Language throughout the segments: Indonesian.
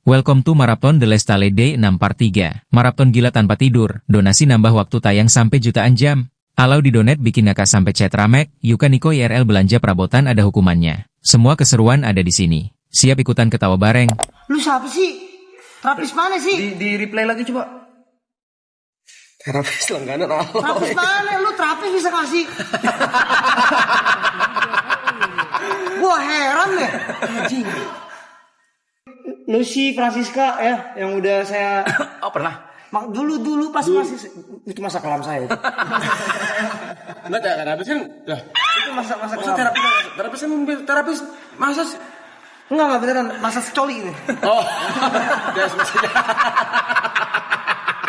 Welcome to Marathon The Lestale Day 6 Part 3. Maraton gila tanpa tidur, donasi nambah waktu tayang sampai jutaan jam. Alau di donate bikin ngakak sampai chat ramek, Yuka Niko IRL belanja perabotan ada hukumannya. Semua keseruan ada di sini. Siap ikutan ketawa bareng. Lu siapa sih? Terapis mana sih? Di replay lagi coba. Terapis langganan apa? Terapis mana? Lu terapis bisa kasih. Gua heran deh. Anjing. Lucy Francisca ya, yang udah saya Oh pernah? Dulu pas masih itu masa kelam saya. Enggak terapis kan? Itu masa kelam. Terapis masa Enggak beneran, masa secoli itu. Oh. Guys maksudnya.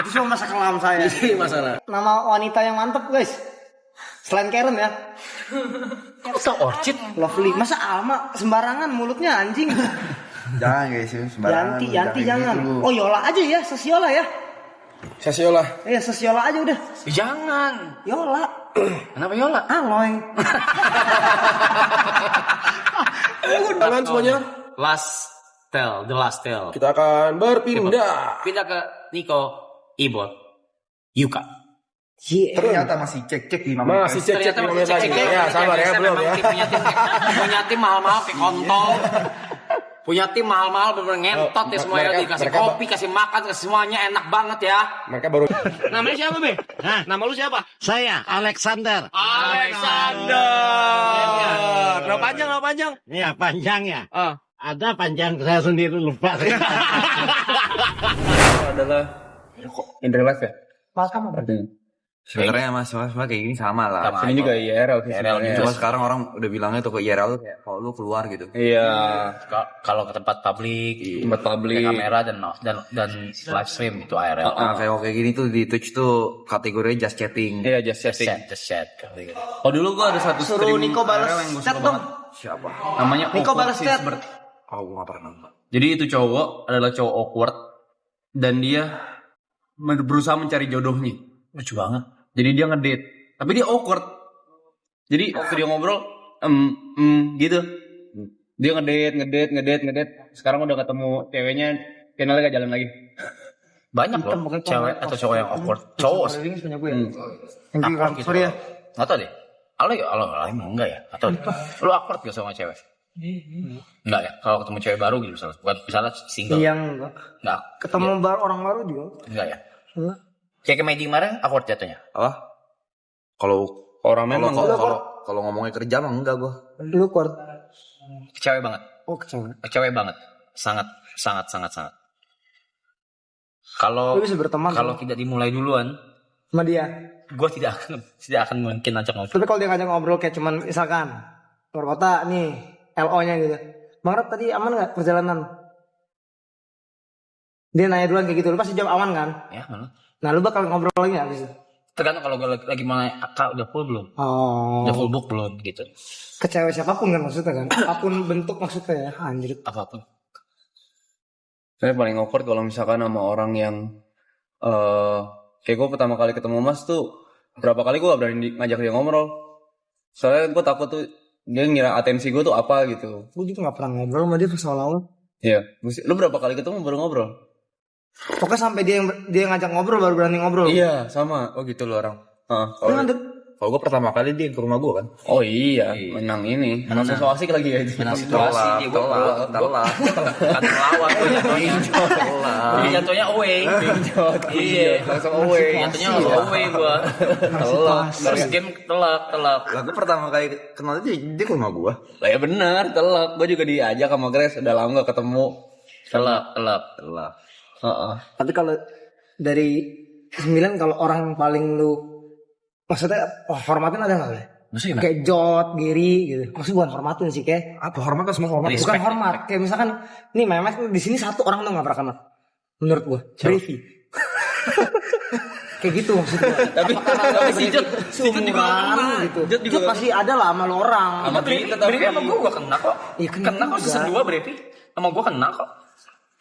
Itu cuma masa kelam saya. Ini masalah. Nama wanita yang mantep guys. Selain Karen ya. Kok orchid? Lovely. Masa Alma sembarangan mulutnya anjing. Jangan guys, sembarangan. Yanti jangan. Gitu. Oh Yola aja ya, Sesiola ya. Sasiola. Iya, Sesiola aja udah. Jangan. Yola. Kenapa Yola? Aloy. Kalian semuanya. The last tale. Kita akan berpindah. Pindah ke Niko, Ibot, Yuka. Ternyata masih cek-cek 5 menit. Masih cek-cek 5 menit lagi. Ya, sabar ya, belum ya. Punya tim mahal-mahal kayak kontol. Punya tim mahal-mahal bener ngentot ya semuanya, dikasih kopi, kasih makan, kasih semuanya enak banget ya. Mereka baru. Namanya siapa, Be? Hah? Nama lu siapa? Saya Alexander. Nama panjang? Ya panjang ya. Ah. Ada panjang saya sendiri lupa. Adalah in real life ya. Mas kamu berarti. Sebenarnya mas kayak gini sama lah. Ini juga IRL sih. Cuma sekarang orang udah bilangnya tuh ke IRL tuh kayak kalau lu keluar gitu. Iya. Kalau ke tempat publik, Tempat publik. kamera dan live stream itu ARL. Nah, kayak gini tuh di Twitch tuh kategorinya just chatting. Iya, just chatting. Just chat. Oh dulu gua ada satu Suruh stream Niko balas ARL yang gua chat suka dong. banget. Siapa? Namanya Niko Awkward balas chat. Sisbert. Oh, gua gak pernah nonton. Jadi itu cowok adalah cowok awkward dan dia berusaha mencari jodohnya. Lucu banget. Jadi dia ngedate, tapi dia awkward. Jadi waktu dia ngobrol, gitu. Dia ngedate. Sekarang udah ketemu ceweknya, channelnya gak jalan lagi. Banyak loh cewek atau cowok yang awkward. Cowok sih. Ini punya gue ya. Awkward gitu. Sorry ya. Nggak tau deh. Kalau emang enggak ya? Atau lu awkward gak sama cewek? Enggak ya? Kalau ketemu cewek baru gitu misalnya. Bukan misalnya single. Yang Enggak. ketemu orang baru juga. Enggak ya? Kayak Medi kemarin awkward jatuhnya. Apa? Kalau Orang memang kalau ngomongnya kerja mah enggak gua. Lu kuat. Cewek banget. Oh kecil. Cewek banget. Sangat. Kalau Lu bisa berteman kalau tidak dimulai duluan, sama dia. gue tidak akan mungkin ajak ngobrol. Tapi kalau dia ngajak ngobrol kayak cuman misalkan keluar kota nih LO-nya gitu. Bang Rap tadi aman nggak perjalanan? Dia nanya duluan kayak gitu, lu pasti jawab aman kan? Ya mana? Nah lu bakal ngobrol lagi nggak abis itu? Tergantung kalau gue lagi mau nanya, Kak udah full belum? Oh. Udah full book belum gitu? Ke cewek siapapun kan maksudnya kan? Apapun bentuk maksudnya ya. Anjir. Apapun. saya paling awkward kalau misalkan sama orang yang kayak gue pertama kali ketemu Mas tuh berapa kali gue gak berani ngajak dia ngobrol. Soalnya gue takut tuh dia ngira atensi gue tuh apa gitu. Gue juga nggak pernah ngobrol sama dia pas awal-awal. Iya. Lu berapa kali ketemu baru ngobrol? Pokoknya sampai dia ngajak ngobrol baru berani ngobrol. Iya sama. Oh gitu loh orang. Lu ngadep. Kalau gua pertama kali dia ke rumah gua kan. Oh iya. Menang ini. Menang sesuatu asik lagi ya. Menang situasi dia gue kan melawan gue jatuhnya. Jadi jatuhnya away. Iya. Langsung away. Jatuhnya langsung away gue. Telak. Terus game telak. Lah gua pertama kali kenal dia ke rumah gua. Lah ya benar, telak. Gue juga diajak sama Grace, udah lama gak ketemu. Telak. Heeh. Tapi kalau dari 9 kalau orang yang paling lu maksudnya hormatin ada nggak? Maksudnya Kayak Jot, Giri gitu. Maksudnya bukan hormatin sih kayak Apa hormat kan semua hormat. Respect. bukan hormat. Kayak misalkan nih Memes di sini satu orang tuh nggak pernah kenal. Menurut gua, Brevi. Kayak gitu maksudnya. Tapi si Jot juga Seumuran gitu. Jot pasti ada lah sama lo orang. sama kita tapi Brevi sama gue kena kok. Iya, kena Kena kok juga. season 2 Brevi. Sama gue kena kok.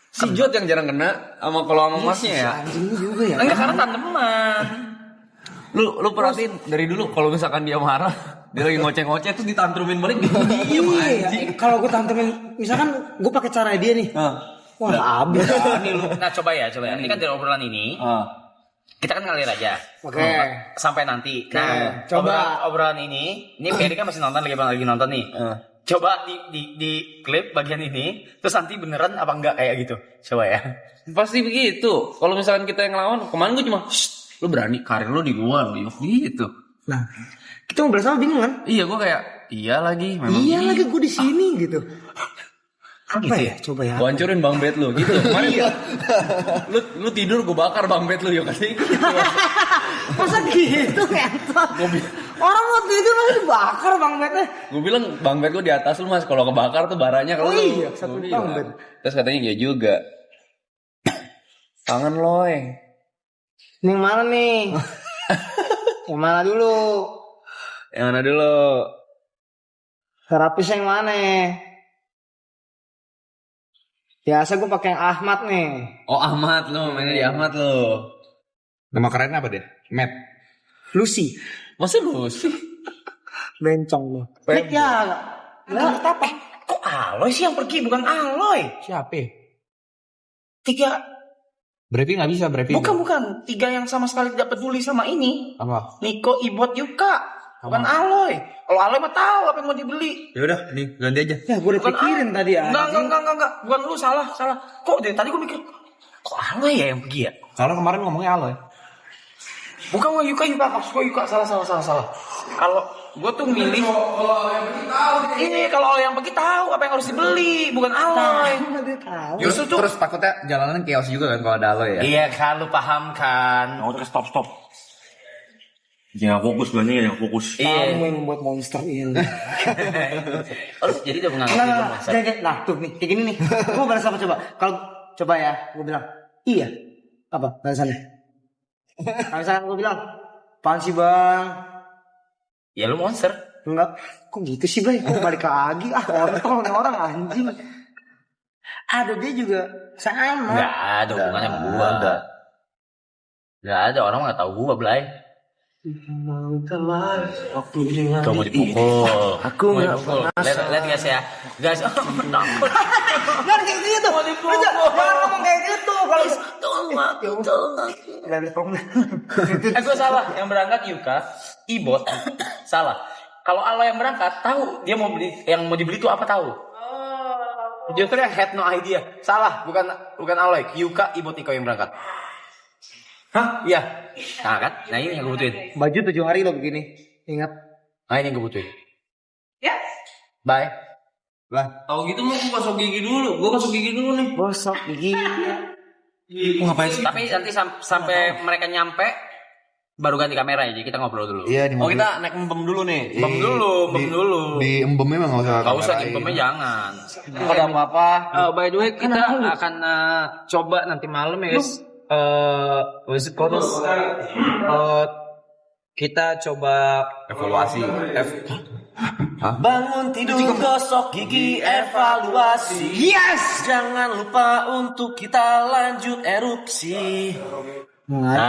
si Jot yang jarang kena sama kalau sama Masnya ya. Anjing juga ya. Enggak karena tandeman. Lu perhatiin dari dulu kalau misalkan dia marah, dia lagi ngoceh-ngoceh tuh ditantrumin balik dia diem Iya, anjing. kalau gue tantemin, misalkan gue pakai cara dia nih, Wah, abis. Ini lu, nah coba ya. Ini kan dari obrolan ini, kita kan ngalir aja. Oke. Sampai nanti. Nah, coba. obrolan ini Ferry kan masih nonton lagi nonton nih. Coba di klip bagian ini, terus nanti beneran apa enggak kayak gitu. Coba ya. Pasti begitu. Kalau misalkan kita yang ngelawan, kemarin gue cuma, "Shh, lu berani karir lu di luar, lu gitu." Nah, kita ngobrol sama bingung kan? Iya, gue kayak, iya lagi, memang Iya lagi gue di sini gitu. Apa gitu ya? Coba ya. Gue hancurin bang bed lu gitu. Kemarin lu tidur gue bakar bang bed lu ya kasih gitu. Masa gitu ngentot? Orang waktu itu masih dibakar bang Betnya. Gue bilang bang bed lu di atas lu mas, kalau kebakar tuh baranya kalau Oh iya, satu Gua bang bilang. bed. Terus katanya iya juga. Tangan loy. Ini yang mana nih? Yang mana dulu? Yang mana dulu? Terapis yang mana? Biasa gue pakai yang Ahmad nih. Oh Ahmad lu, mainnya di Ahmad lu. Nama kerennya apa dia? Matt. Lucy. Masa lu sih? Bencong lu. Nek ya. Nah, apa? Kok Aloy sih yang pergi bukan Aloy? Siapa? 3 Brevi nggak bisa, Brevi. bukan 3 yang sama sekali tidak peduli sama ini. Apa? Niko, Ibot, Yuka. Bukan Aloy. Kalau Aloy mah tahu apa yang mau dibeli. Ya udah, nih ganti aja. Ya gue udah pikirin tadi ya. Enggak. Bukan lu salah. Kok dari tadi gue mikir, kok Aloy ya yang pergi ya? Karena kemarin ngomongnya Aloy. Bukan wah Yuka, maksud gue Yuka, salah. Kalau gue tuh milih ini kalau yang pergi tahu apa yang harus dibeli, bukan Aloy. Dia tahu. Justru tuh Terus takutnya jalanan chaos juga kan kalau ada Aloy ya. iya kan lu paham kan? Oh, stop. Jangan fokus banyak yang fokus. Iya. Kamu yang membuat monster ini. Oh, jadi udah menganggap itu monster. Nah, tuh nih, kayak gini nih. Gue balas apa coba? Kalau coba ya, gue bilang, iya. Apa balasannya? Kalau misalkan gue bilang, apaan sih bang? Ya lu monster. Enggak, kok gitu sih bang? Kok balik lagi? Kontol nih orang anjing. Ada dia juga sama. Enggak ada hubungannya sama gua. Enggak ada, orang nggak tahu gua, Blay. Kamu mau dipukul. Aku nggak pernah. Lihat guys ya, guys. Takut. Jangan kayak gitu. Jangan ngomong kayak gitu. Kalau Gue salah. Yang berangkat Yuka, Ibot, salah. Kalau Aloy yang berangkat, tahu dia mau beli, yang mau dibeli itu apa tahu? Justru yang had no idea. Salah, bukan Aloy. Yuka, Ibot, Niko yang berangkat. Hah? Iya. Nah kan? Nah ini yang gue butuhin. baju 7 hari lo begini. Ingat. Nah ini yang gue butuhin. Ya. Bye. Tahu gitu mau gue gosok gigi dulu. Gue gosok gigi dulu nih. Gosok gigi. Ngapain sih? Tapi nanti sampai mereka nyampe baru ganti kamera ya. Jadi kita ngobrol dulu. Iya, di Oh mobil. kita naik embem dulu nih. Bem dulu. Di embemnya mah nggak usah. Gak usah kamerain. impemnya jangan. Kalau ada apa-apa. By the way kita akan coba nanti malam ya guys. What is it called? Kita coba Evaluasi. bangun tidur gosok gigi evaluasi. Yes. Jangan lupa untuk kita lanjut erupsi. Bebas.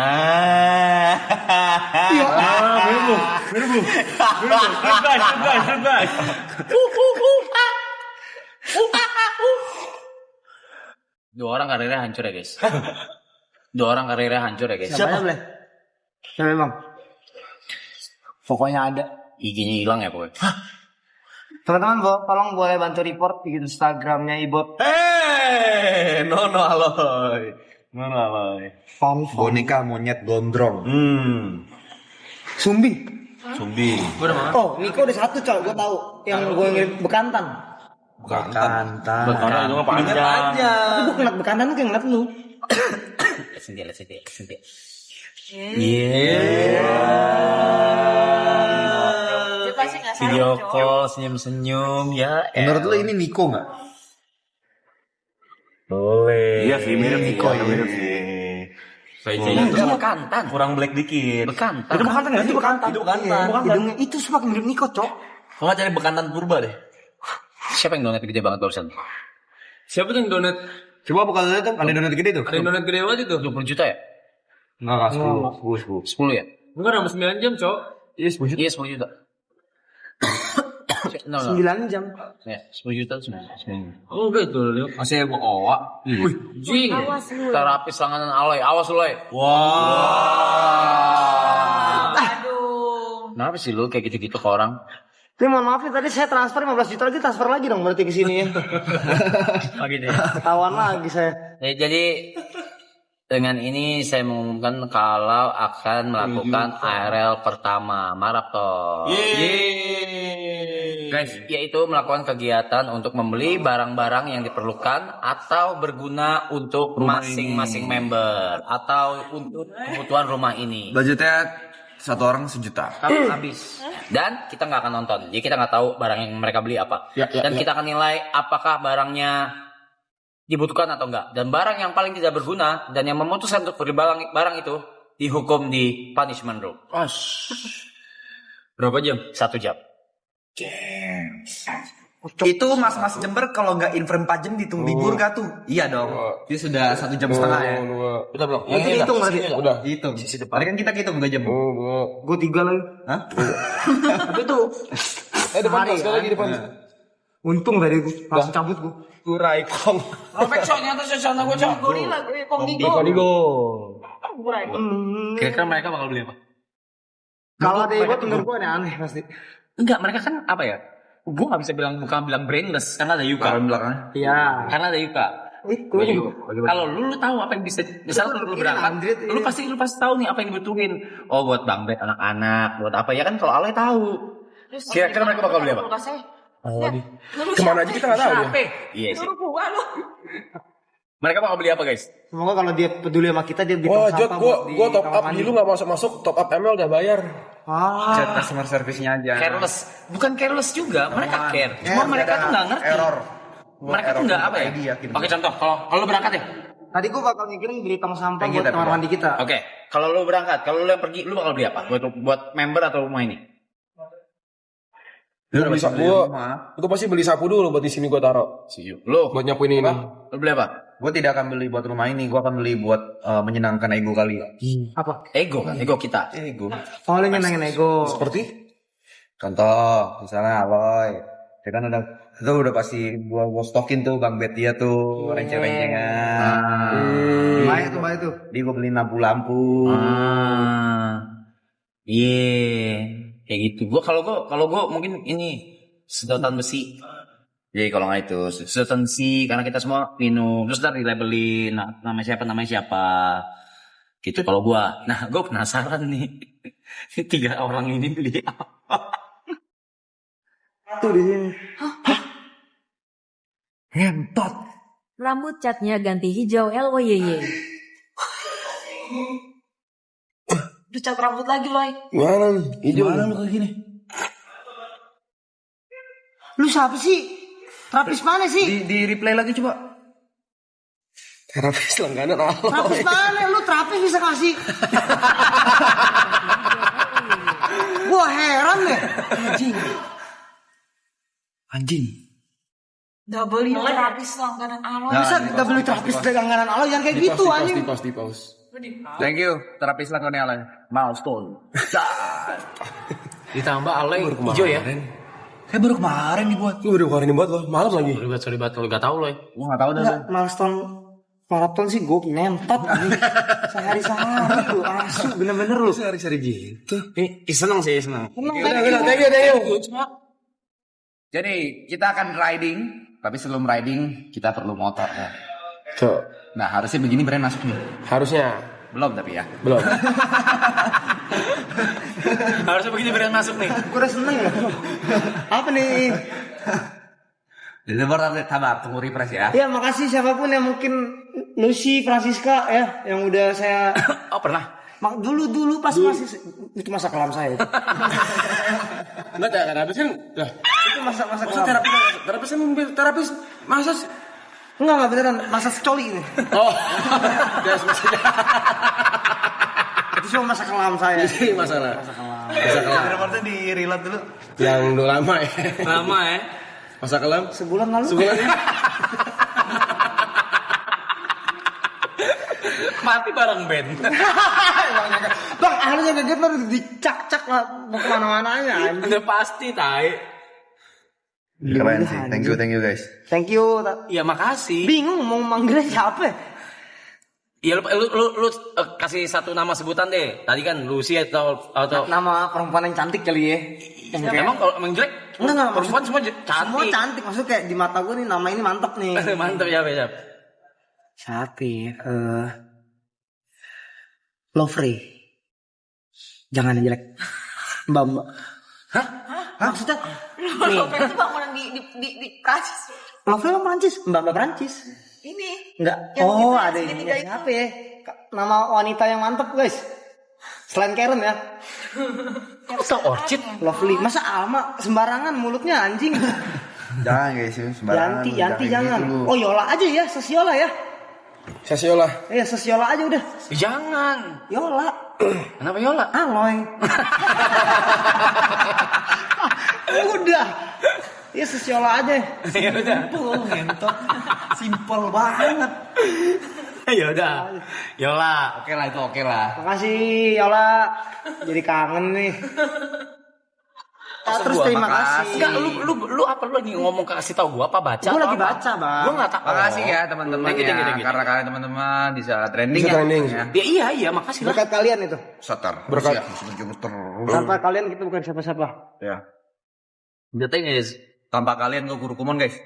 Dua orang karirnya hancur ya guys. Siapa boleh? Siapa emang? Pokoknya ada. IG-nya hilang ya pokoknya. Teman-teman, tolong boleh bantu report di Instagramnya Ibot. Nono Aloy. Boneka monyet gondrong. Sumbing. Sumbing. Oh, Niko ada satu cowok gue tahu. Yang gue ngirim bekantan. Bekantan. Karena itu mah panjang. Tapi gue ngeliat bekantan tuh kayak ngeliat lu. Lihat sendiri. Video call senyum ya. Menurut lu ini Niko nggak? Iya sih, mirip Niko. Mirip sih. Itu bekantan. Kurang black dikit. Bekantan. Itu bekantan nggak sih? Bekantan. Itu bekantan. Hidungnya itu semakin mirip Niko, Cok. Kalau cari bekantan purba deh. Siapa yang donat gede banget barusan? Siapa tuh yang donat? Coba buka lihat tuh, ada donat gede tuh. Ada yang donat gede banget itu. 20 juta ya? Enggak, 10 ya? Enggak, nambah 9 jam, Cok. Iya 10 juta. No. 9 jam. Ya, 10 juta tuh 9. Oh gitu loh. Masih gua owa. Wih, jing. Awas lu. Terapis langganan Aloy. Awas lu, Loy. Aduh. Kenapa sih lu kayak gitu-gitu ke orang? Tapi mohon maaf nih, tadi saya transfer 15 juta lagi, transfer lagi dong berarti ke sini ya. Oh gitu ya. Ketahuan lagi saya. Jadi dengan ini saya mengumumkan kalau akan melakukan ARL pertama maraton. Guys, yaitu melakukan kegiatan untuk membeli barang-barang yang diperlukan atau berguna untuk masing-masing member atau untuk kebutuhan rumah ini. Budgetnya satu orang 1 juta. Habis. Dan kita nggak akan nonton. Jadi kita nggak tahu barang yang mereka beli apa. Dan kita akan nilai apakah barangnya dibutuhkan atau enggak. Dan barang yang paling tidak berguna dan yang memutuskan untuk beli barang itu dihukum di punishment room. Berapa jam? 1 jam. Itu mas-mas Jember kalau nggak infirm 4 jam dihitung libur gak tuh? Iya dong. Dia sudah 1 jam setengah ya. Udah belum? Nanti hitung berarti. Udah. Hitung. Tadi kan kita hitung 2 jam. Gue 3 lagi. Hah? Tapi tuh. Depan Sehari, sekali kan? lagi depan. Untung tadi gue langsung cabut gue. Kurai kong. Robek soalnya atas sana gue cok. Gorila gue Kondigo. Konigo. Kira-kira mereka bakal beli apa? Kalau ada Ebot menurut gue aneh pasti. Enggak, mereka kan apa ya? Gue gak bisa bukan bilang brainless karena ada Yuka. Kalau belakang. Iya. Karena ada Yuka. Itu. Kalau lu tahu apa yang bisa, misalnya lu berangkat, lu pasti tahu nih apa yang dibutuhin. Oh, buat Bang Bet anak-anak, buat apa ya kan? Kalau Aloy tahu. Kira-kira mereka bakal beli apa? Kemana aja kita nggak tahu ya. Iya sih. Suruh gua lu. Mereka bakal beli apa guys? Semoga kalau dia peduli sama kita dia beli Oh, tong Jod, sampah gua buat di top up kamar dulu mandi. nggak masuk top up ML udah bayar. Chat customer service-nya aja. Careless, bukan careless juga. Mereka care. Cuma mereka tuh nggak ngerti. Error. Mereka tuh nggak apa ya? Oke contoh, kalau lu berangkat ya. Tadi gue bakal mikirin beli tong sampah Thank you, buat kamar Tapi. mandi kita. Oke, kalau lu berangkat, kalau lu yang pergi, lu bakal beli apa? Buat member atau rumah ini? Gua beli sapu. Gua pasti beli sapu dulu buat di sini gua taruh. Lu Buat nyapuin ini. Lu beli apa? Gue tidak akan beli buat rumah ini. Gue akan beli buat menyenangkan ego kali. Apa? Ego kan, ego kita. Ego. Oh, lu nyenengin ego. Seperti Contoh, misalnya Aloy. Dia kan udah pasti gua stokin tuh Bang Bet dia tuh renceng-rencengan. Baik tuh. Dia gue beli lampu-lampu. Iya. Kayak gitu. Kalau gua mungkin ini sedotan besi. Jadi kalau nggak itu sedotan besi karena kita semua minum terus dari labelin nama siapa gitu kalau gua. Nah, gua penasaran nih. 3 orang ini beli apa? Tuh di sini. Hentot. Rambut catnya ganti hijau LOYY. Udah cat rambut lagi, Loy. gimana nih? Hijau. Gimana lu kayak gini? Lu siapa sih? Terapis mana sih? Di replay lagi coba. Terapis langganan Allah. Terapis mana? Lu terapis bisa kasih. Gua heran deh. Anjing. Double ini terapis langganan Aloy. Bisa kita beli terapis dagangan Allah yang kayak gitu anjing. Di pause. Thank you. Terapis langganan Aloy. Milestone. Ditambah Aloy hijau ya. Kayak baru kemarin dibuat. Lu udah keluarin buat lo, malam lagi. Sorry banget kalau gak tahu Loy. Gua nggak tahu dah. Enggak, milestone maraton sih gue nentot anjing. Sehari-sehari lu asu bener-bener lu. Sehari-hari gitu. Seneng sih, seneng. Udah, thank you. Jadi kita akan riding, tapi sebelum riding kita perlu motor ya. Tuh, Nah harusnya begini brand masuk nih. harusnya Belum tapi ya. belum. Harusnya begini brand masuk nih. Gue udah seneng ya. Apa nih? Deliver tabar, tunggu refresh ya. Ya makasih siapapun yang mungkin Lucy, Francisca ya yang udah saya Oh pernah. dulu pas masih itu masa kelam saya. Enggak, terapis kan. Lah, Itu masa masa kelam. terapis kan terapis masa Enggak beneran masa secoli ini. oh. Gas maksudnya. Itu cuma masa kelam saya. Ini masalah. Masa kelam. Reportnya di relate dulu. Yang udah lama ya. Lama ya. Masa kelam. Sebulan lalu. Sebulan ya. Mati bareng band. Bang, harusnya kaget baru dicak-cak lah mau kemana-mananya. Udah pasti tai. Keren sih. Thank you guys. Thank you. Iya makasih. Bingung mau manggilnya siapa ya? Ya lu kasih satu nama sebutan deh. Tadi kan Lucy atau Nama perempuan yang cantik kali ya. Yang kayak- emang kalau emang jelek? Enggak, Perempuan semua Semua cantik. cantik. Maksudnya kayak di mata gue nih nama ini mantep nih. Mantap ya, Beb. Siapa ya? Lovely. Jangan yang jelek. Mbak. Hah? Maksudnya? Nih. Itu bangunan di Prancis. Lovely apa Prancis? Mbak Prancis. Ini. Enggak. Yang Oh, itu, ada yang ini. segitiga itu. Siapa ya? Nama wanita yang mantep guys. Selain Karen ya. Masa Orchid? Lovely. Masa Alma sembarangan mulutnya anjing. Jangan guys, sembarangan. Yanti jangan. Oh Yola aja ya, Sesiola ya. Sesiola. Iya, Sesiola aja udah. Jangan. Yola. Kenapa Yola? Aloy. Udah. Ya Sesiola aja. Ya udah. Simple, ngentot. Simple banget. Ya udah. Yola. Oke lah, itu oke lah. Makasih Yola. Jadi kangen nih. Terus terima kasih. Enggak, lu apa lu lagi ngomong kasih tahu gua apa baca? Gue lagi apa? baca, Bang. Gua enggak tahu. Makasih ya teman-teman Thank you. ya. Karena kalian teman-teman bisa trending Bisa ya. trending. Ya. Iya, makasih lah. Berkat kalian itu. Sotar. Berkat. Tanpa kalian kita bukan siapa-siapa. Ya. The thing is, Tanpa kalian gue guru kumon guys.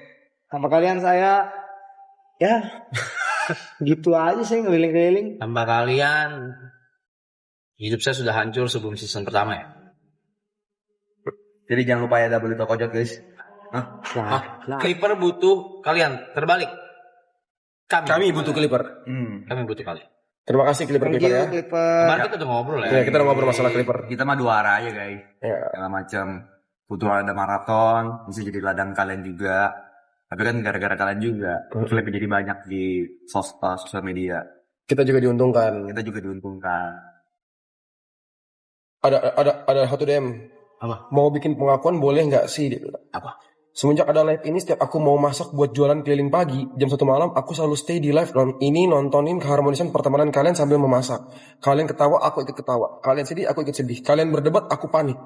Tanpa kalian saya ya gitu aja sih ngeliling-ngeliling. tanpa kalian hidup saya sudah hancur sebelum season pertama ya. Jadi jangan lupa ya double tokojot guys. Lah. Clipper butuh kalian, terbalik. Kami butuh Clipper. Kami butuh kalian. Terima kasih Thank Clipper you, ya. Clipper. Kemarin kita udah ngobrol ya. Ya, kita udah ngobrol masalah Clipper. Kita mah dua arah aja guys. Ya. Segala macam. Butuh ada maraton, bisa jadi ladang kalian juga. Tapi kan gara-gara kalian juga, lebih jadi banyak di sosial media. Kita juga diuntungkan. Kita juga diuntungkan. Ada satu DM. Apa? Mau bikin pengakuan boleh nggak sih? Apa? Semenjak ada live ini, setiap aku mau masak buat jualan keliling pagi, jam 1 malam, aku selalu stay di live ini nontonin keharmonisan pertemanan kalian sambil memasak. Kalian ketawa, aku ikut ketawa. Kalian sedih, aku ikut sedih. Kalian berdebat, aku panik.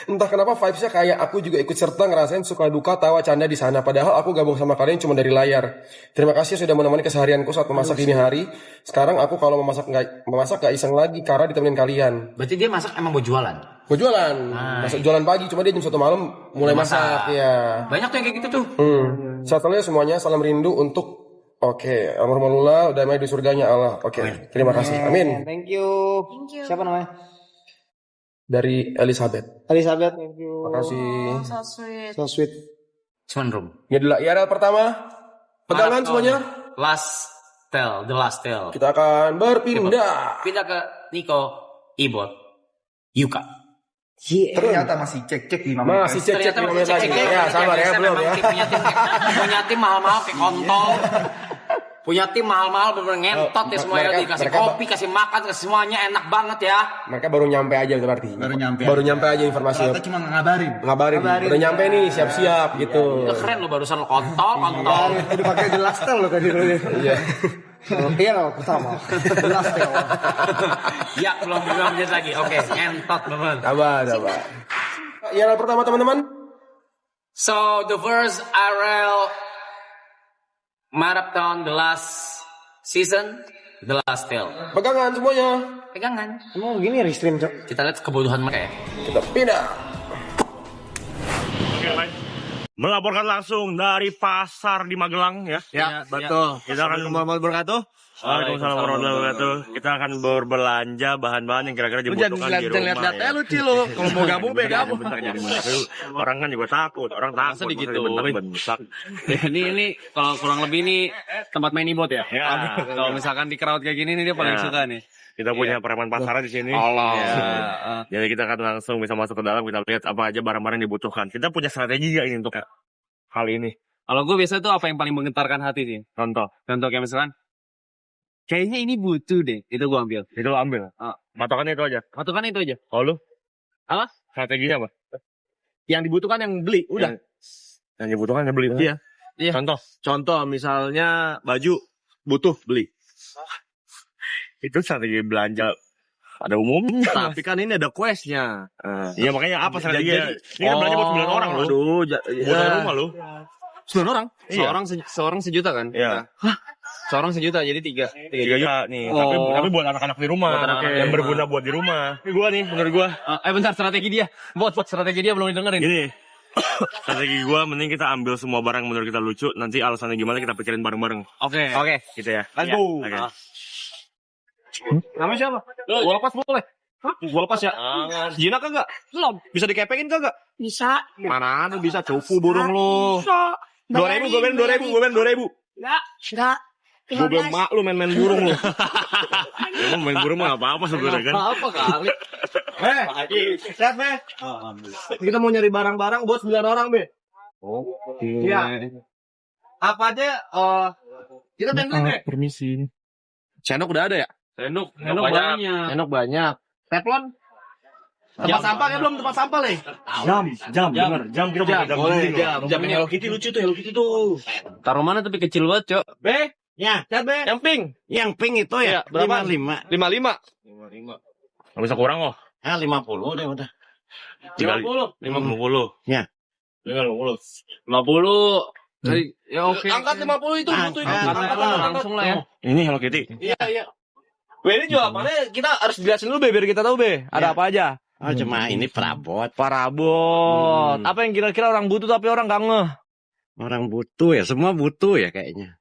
Entah kenapa vibes-nya kayak aku juga ikut serta ngerasain suka duka tawa canda di sana. Padahal aku gabung sama kalian cuma dari layar. Terima kasih sudah menemani keseharianku saat memasak dini hari. Sekarang aku kalau memasak gak iseng lagi karena ditemenin kalian. Berarti dia masak emang buat jualan. Gue jualan, masak jualan pagi. Cuma dia jam 1 malam mulai Udah masak. Ya. Banyak tuh yang kayak gitu tuh. Setelah semuanya salam rindu untuk almarhumullah damai di surganya Allah. Terima kasih. Amin. Thank you. Siapa namanya? Dari Elizabeth. Elizabeth, thank you. Makasih. So sweet. So sweet. Cuman room. Ini adalah IRL pertama. Pegangan Marathon. semuanya. The last tale. Kita akan berpindah. Pindah ke Niko, Ibot, Yuka. Ternyata masih cek-cek 5 menit. Masih cek-cek Ternyata 5 menit lagi. cek-cek. Ya, sabar ya, belum Memang ya. punya tim mahal-mahal kayak kontol. Punya tim mahal-mahal bener ngentot ya semuanya. Dikasih kopi, kasih makan, kasih semuanya enak banget ya. Mereka baru nyampe aja berarti. Baru nyampe aja informasi. Ternyata cuma ngabarin. Ngabarin. Udah nyampe nih, siap-siap gitu. Itu keren lo barusan lo kontol. Udah pakai gelas tel loh tadi dulu. Iya. Iya loh, pertama. Gelas tel. Ya, belum menit lagi. Oke, ngentot bener. Sabar. IRL pertama teman-teman. So, the first RL Marathon, the last season, the last tale. Pegangan semuanya. Pegangan. Emang gini restream, Cok. Kita lihat kebodohan mereka ya. Kita pindah. Melaporkan langsung dari pasar di Magelang ya. Ya, betul. Kita akan Assalamualaikum warahmatullahi wabarakatuh. Waalaikumsalam warahmatullahi wabarakatuh. Kita akan berbelanja bahan-bahan yang kira-kira dibutuhkan di rumah. Lihat lu Cil, lu. Kalau mau gabung be gabung. Bentar, jadi bentar. Orang kan juga takut, orang takut. Masa digitu? Bentak-bentak. Ini kalau kurang lebih ini tempat main ibot ya. Ya. Kalau misalkan di crowd kayak gini nih dia paling Ya. suka nih. Kita punya preman pasaran di sini. Allah. Ya. Jadi kita akan langsung bisa masuk ke dalam, kita lihat apa aja barang-barang yang dibutuhkan. Kita punya strategi ya ini untuk hal ini. Kalau gue biasa tuh apa yang paling menggetarkan hati sih? Contoh, Kayak misalkan kayaknya ini butuh deh. Itu gue ambil. itu lo ambil. Patokannya itu aja. Patokan itu aja. Kalau lu? Apa? Strateginya apa? Yang dibutuhkan yang beli. Udah. Yang dibutuhkan yang beli. Iya. Iya. Contoh misalnya baju butuh beli. Itu strategi belanja Pada umumnya. Tapi kan ini ada questnya. Iya makanya apa strateginya? Ini kan belanja buat 9 orang loh. Aduh, Buat rumah loh. 9 orang? Iya. Seorang sejuta kan? Iya. Seorang sejuta jadi 3 3 juta nih. Oh. Tapi buat anak-anak di rumah. Buat anak-anak Yang di berguna buat di rumah. Ini gua nih, menurut gua. Bentar, strategi dia. Buat strategi dia belum didengerin. Gini. Strategi gua mending kita ambil semua barang menurut kita lucu. Nanti alasannya gimana kita pikirin bareng-bareng. Oke. Gitu ya. Let's go. Oke. Namanya siapa? Gua lepas boleh. Gua lepas ya. Jina kagak? Belum. Bisa dikepengin kagak? Bisa. Mana ada bisa cupu burung lu. Bisa. 2.000 gue main 2.000. Enggak. Gue bilang mak lu main burung lu. Emang main burung mah apa-apa sebenarnya kan. Apa kali? Sehat be. Kita mau nyari barang-barang buat 9 orang be. Iya. Apa aja? Kita bantuin be. Permisi. Sendok udah ada ya? Sendok banyak. Sendok banyak. Teflon? Tempat sampah kan belum tempat sampah nih. Jam kita Boleh jam. Jam Hello Kitty lucu tuh, Hello Kitty tuh. Taruh mana tapi kecil banget, Cok. Be. Ya, Cat be. Yang pink. yang pink itu ya, Berapa? 55. 55. Nggak bisa kurang kok. 50 deh udah. 50. 50. Ya. 50. Jadi ya oke. Angkat 50 itu butuh itu. Angkat Langsung lah ya. Ini Hello Kitty. Iya. Be, ini jawabannya kita harus jelasin dulu be biar kita tahu be. Ada apa aja? Oh, cuma ini perabot. Parabot. Apa yang kira-kira orang butuh tapi orang gak ngeh? Orang butuh ya, semua butuh ya kayaknya.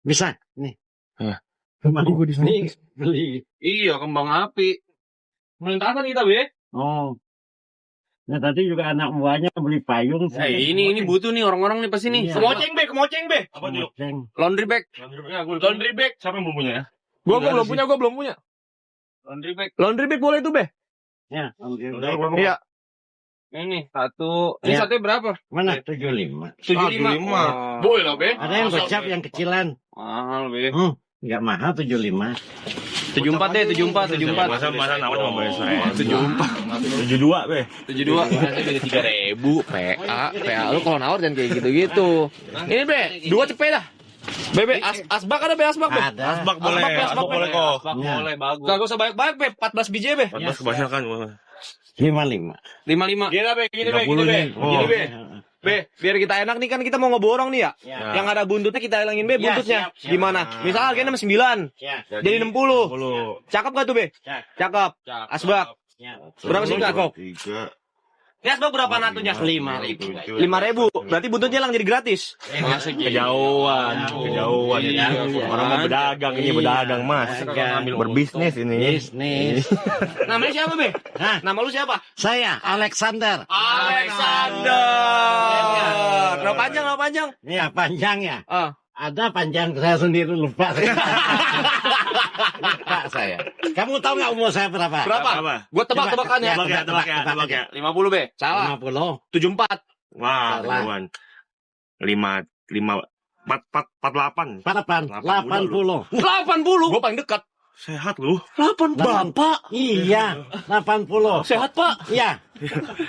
Bisa, nih. Gue di sana. Beli. Iya, kembang api. Melintasan kita, Be. Oh. Nah, tadi juga anak buahnya beli payung. Ini butuh nih orang-orang nih pasti nih. Iya. Kemoceng be. Apa tuh? Laundry bag. Laundry bag. Siapa yang belum punya ya? Gua belum punya. Laundry bag boleh tuh be. Ya, Iya. Ini satu. Ini Ya. satunya berapa? mana? 75. 75. Boleh lah, Be. Ada yang gocap yang kecilan. Mahal, Be. Enggak mahal 75. 74 deh, 74. Masa nawar sama bayar saya. 72 be. 72. Nanti beda 3.000 PA. Lu kalau nawar jangan kayak gitu-gitu. Ini be, 2 cepet dah. Bebe, asbak ada be, asbak be. Ada. Asbak boleh. Asbak boleh kok. Ya. Boleh, bagus. Gak usah banyak-banyak be, 14 biji be. 14 kebanyakan. 55. 55. Gini, Be. Gini, Be. 30 nih. Gini be. Be, biar kita enak nih kan kita mau ngeborong nih ya. Ya. Yang ada buntutnya kita hilangin be, Ya, buntutnya. siap. Gimana? Misal harganya 9. Ya. Jadi 60. 10. Cakep gak tuh be? Cakep. Asbak. Ya. Berapa sih kak? 3. Ya asbak berapa natunya? 5.000. 5.000. Berarti buntutnya hilang jadi gratis. Kejauhan. Orang mau berdagang ini berdagang mas. Berbisnis ini. Bisnis. Namanya siapa be? Hah? Nama lu siapa? Saya Alexander. Alexander. Nama panjang. Ya, panjang ya. Ah. Ada panjang, saya sendiri lupa. Lupa saya. Kamu tahu nggak umur saya berapa? Berapa? Gue tebak-tebakan ya. Tebak ya. 50 be. Salah. 50. 74. Wah, Salah. ketahuan. 48. 80. 80. Gue paling dekat. Sehat lu. 80. Bapak. Iya, 80. Sehat pak. Iya.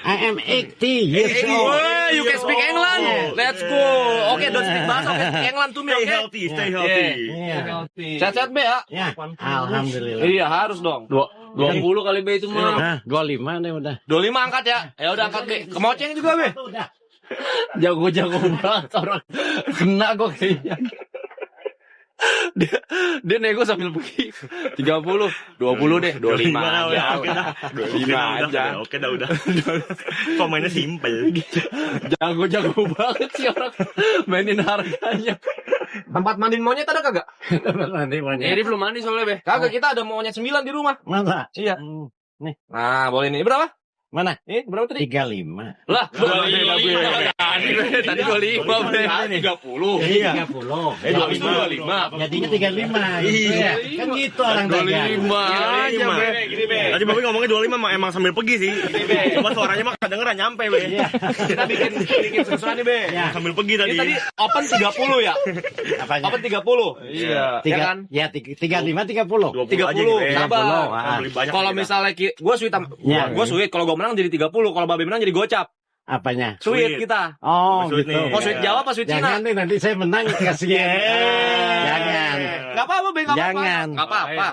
I am 80 years old. Wah, you can speak England. Let's go. Oke, don't speak bahasa. Oke, speak England to me. Stay Oke. healthy, stay healthy. Iya. Sehat-sehat be ya. Ya, alhamdulillah. Iya harus dong. 20 kali be itu mah. Nah, 25 deh udah. 25 angkat ya. Ya udah angkat be. Kemoceng juga be. Udah. Jago-jago banget orang. Kena kok kayaknya. Dia nego sambil pergi 30, 20 deh, 25 aja. Oke dah. 25 aja. Oke dah udah. Pemainnya simple. Jago-jago banget sih orang mainin harganya. Tempat mandiin monyet ada kagak? Nanti banyak. Ini belum mandi soalnya be. Kagak, kita ada monyet 9 di rumah. Mana? Iya. Nih. Nah, boleh nih. Berapa? Mana? Ini berapa tadi? 35. Lah, 25. Tadi 25 be. 30. Iya. 30. 25. Jadinya 35. Iya. Kan gitu orang dagang. 25 aja be. Gini, Be. Tadi Babi ngomongnya 25 emang sambil pergi sih. Coba suaranya mah kedengeran nyampe be. Iya. Kita bikin susunan nih be. Ya. Sambil pergi tadi. Ini tadi open 30 ya? Apanya? Open 30. Iya. Ya kan? Ya, 35 30. 30. Sabar. Beli banyak Kalau kita. misalnya gue sweet Ya. gue sweet, kalau gue menang jadi 30, kalau Babe menang jadi gocap. Apanya? Sweet kita. Oh, Sweet gitu. nih. Mau sweet Jawa apa sweet Cina? Jangan nih, nanti saya menang kasihan. Jangan. Gak apa-apa, Be, gak apa-apa. Jangan. Gak apa-apa.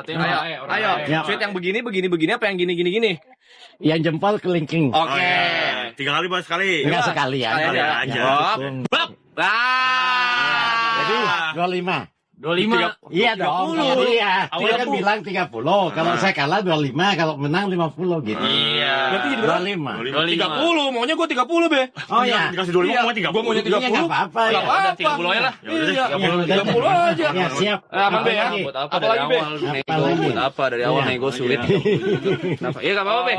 Ayo. Ya. Sweet yang begini, apa yang gini? Yang jempol kelingking. Oke. 3 kali Bos, sekali. Enggak sekali ya. Sekali ya. aja. Bop. Bop. Jadi 25. 25. Iya dong. 30. Iya. Dia Awalnya kan bilang 30. Kalau saya kalah 25, kalau menang 50 gitu. Iya. Berarti jadi berapa? 25. 30, maunya gue 30, Be. Oh ya. Dikasih 25 Iya. mau 30. Gue maunya 30. Iya, nggak apa-apa. Nggak Ya. apa-apa. Udah, 30 aja lah. Iya. Ya, 30 aja. Ya, siap. Aman, Be, ya. Apalagi? Buat apa Apa dari lagi, Be? awal nego? Apalagi? Buat apa dari awal Iya. nego sulit? Kenapa? Iya, gak apa-apa, Be.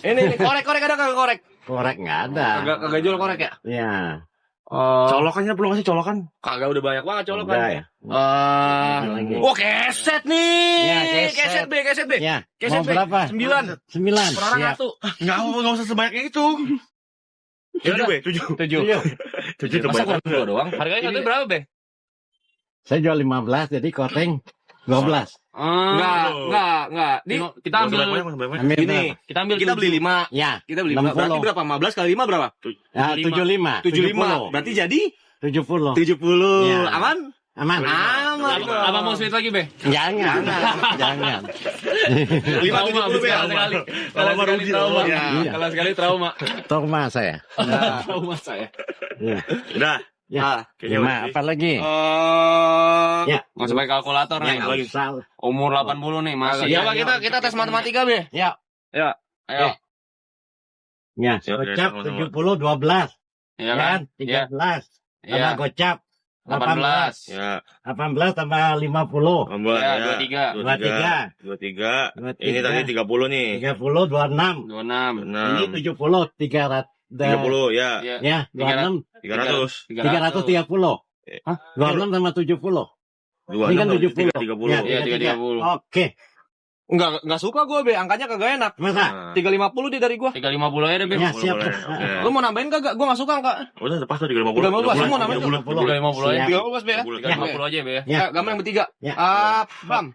Ini korek ada kagak korek? Korek nggak ada. Kagak jual korek ya? Ya. Colokannya perlu ngasih colokan. Kagak, udah banyak banget Udah colokan. ya. Apalagi? Wah, keset nih. Ya, keset. Keset, Be. Ya. Keset, Mau Be. berapa? 9. 9. Per orang Siap. satu. Enggak usah sebanyak itu. 7 Be, 7. 7 Masa terbanyak. kurang 2 doang? Harganya satu berapa, Be? Saya jual 15, jadi koreng 12. Enggak. Ini Kita ambil Ambil Gini, berapa? kita beli 5. Ya. Kita beli 5. 60. Berarti berapa? 15 kali 5 berapa? Ya, 75. 75. Berarti jadi 70. 70. Ya. Aman? Aman. Aman. apa mau sweet lagi, Be? Jangan. Jangan. 5 Trauma 70, Be. sekali. Kalau Sekali trauma. Iya. Kalau sekali trauma. Trauma saya. Trauma saya. Ya. Udah. Ya. Kayaknya 5 udah sih. apa lagi? Ya. Nggak usah pakai kalkulator nih. Ya, nggak usah. Umur 80 nih masih. Ya, Pak, kita tes matematika, Be. Ya. Ayo. Ya. Ya, Gocap sama-sama. 70 12. Iya Kan? kan? 13. Iya. Tambah gocap 18. 18. Ya, 18 tambah 50. tambah Ya, ya. 23. 23. 23. Ini tadi 30 nih. 30 26. 26. Ini 6. 70 300. 30 ya. Iya. Ya, 26 300. 330. Hah? 26 sama 70. 2. Ini kan 70. 30. Ya, Iya, 330. Oke. Enggak suka gue, Be. Angkanya kagak enak. Masa? 350 dia dari gue. 350 aja deh, Be. Ya, siap. Boleh. Oke. Lu mau nambahin kagak? Gue gak suka angka. Udah lepas tuh 350. 350, lu mau nambahin 30. 350 aja. Siap. 350, Be, ya? 350 aja, Be. Ya. Gambar yang bertiga. Ya. Bam.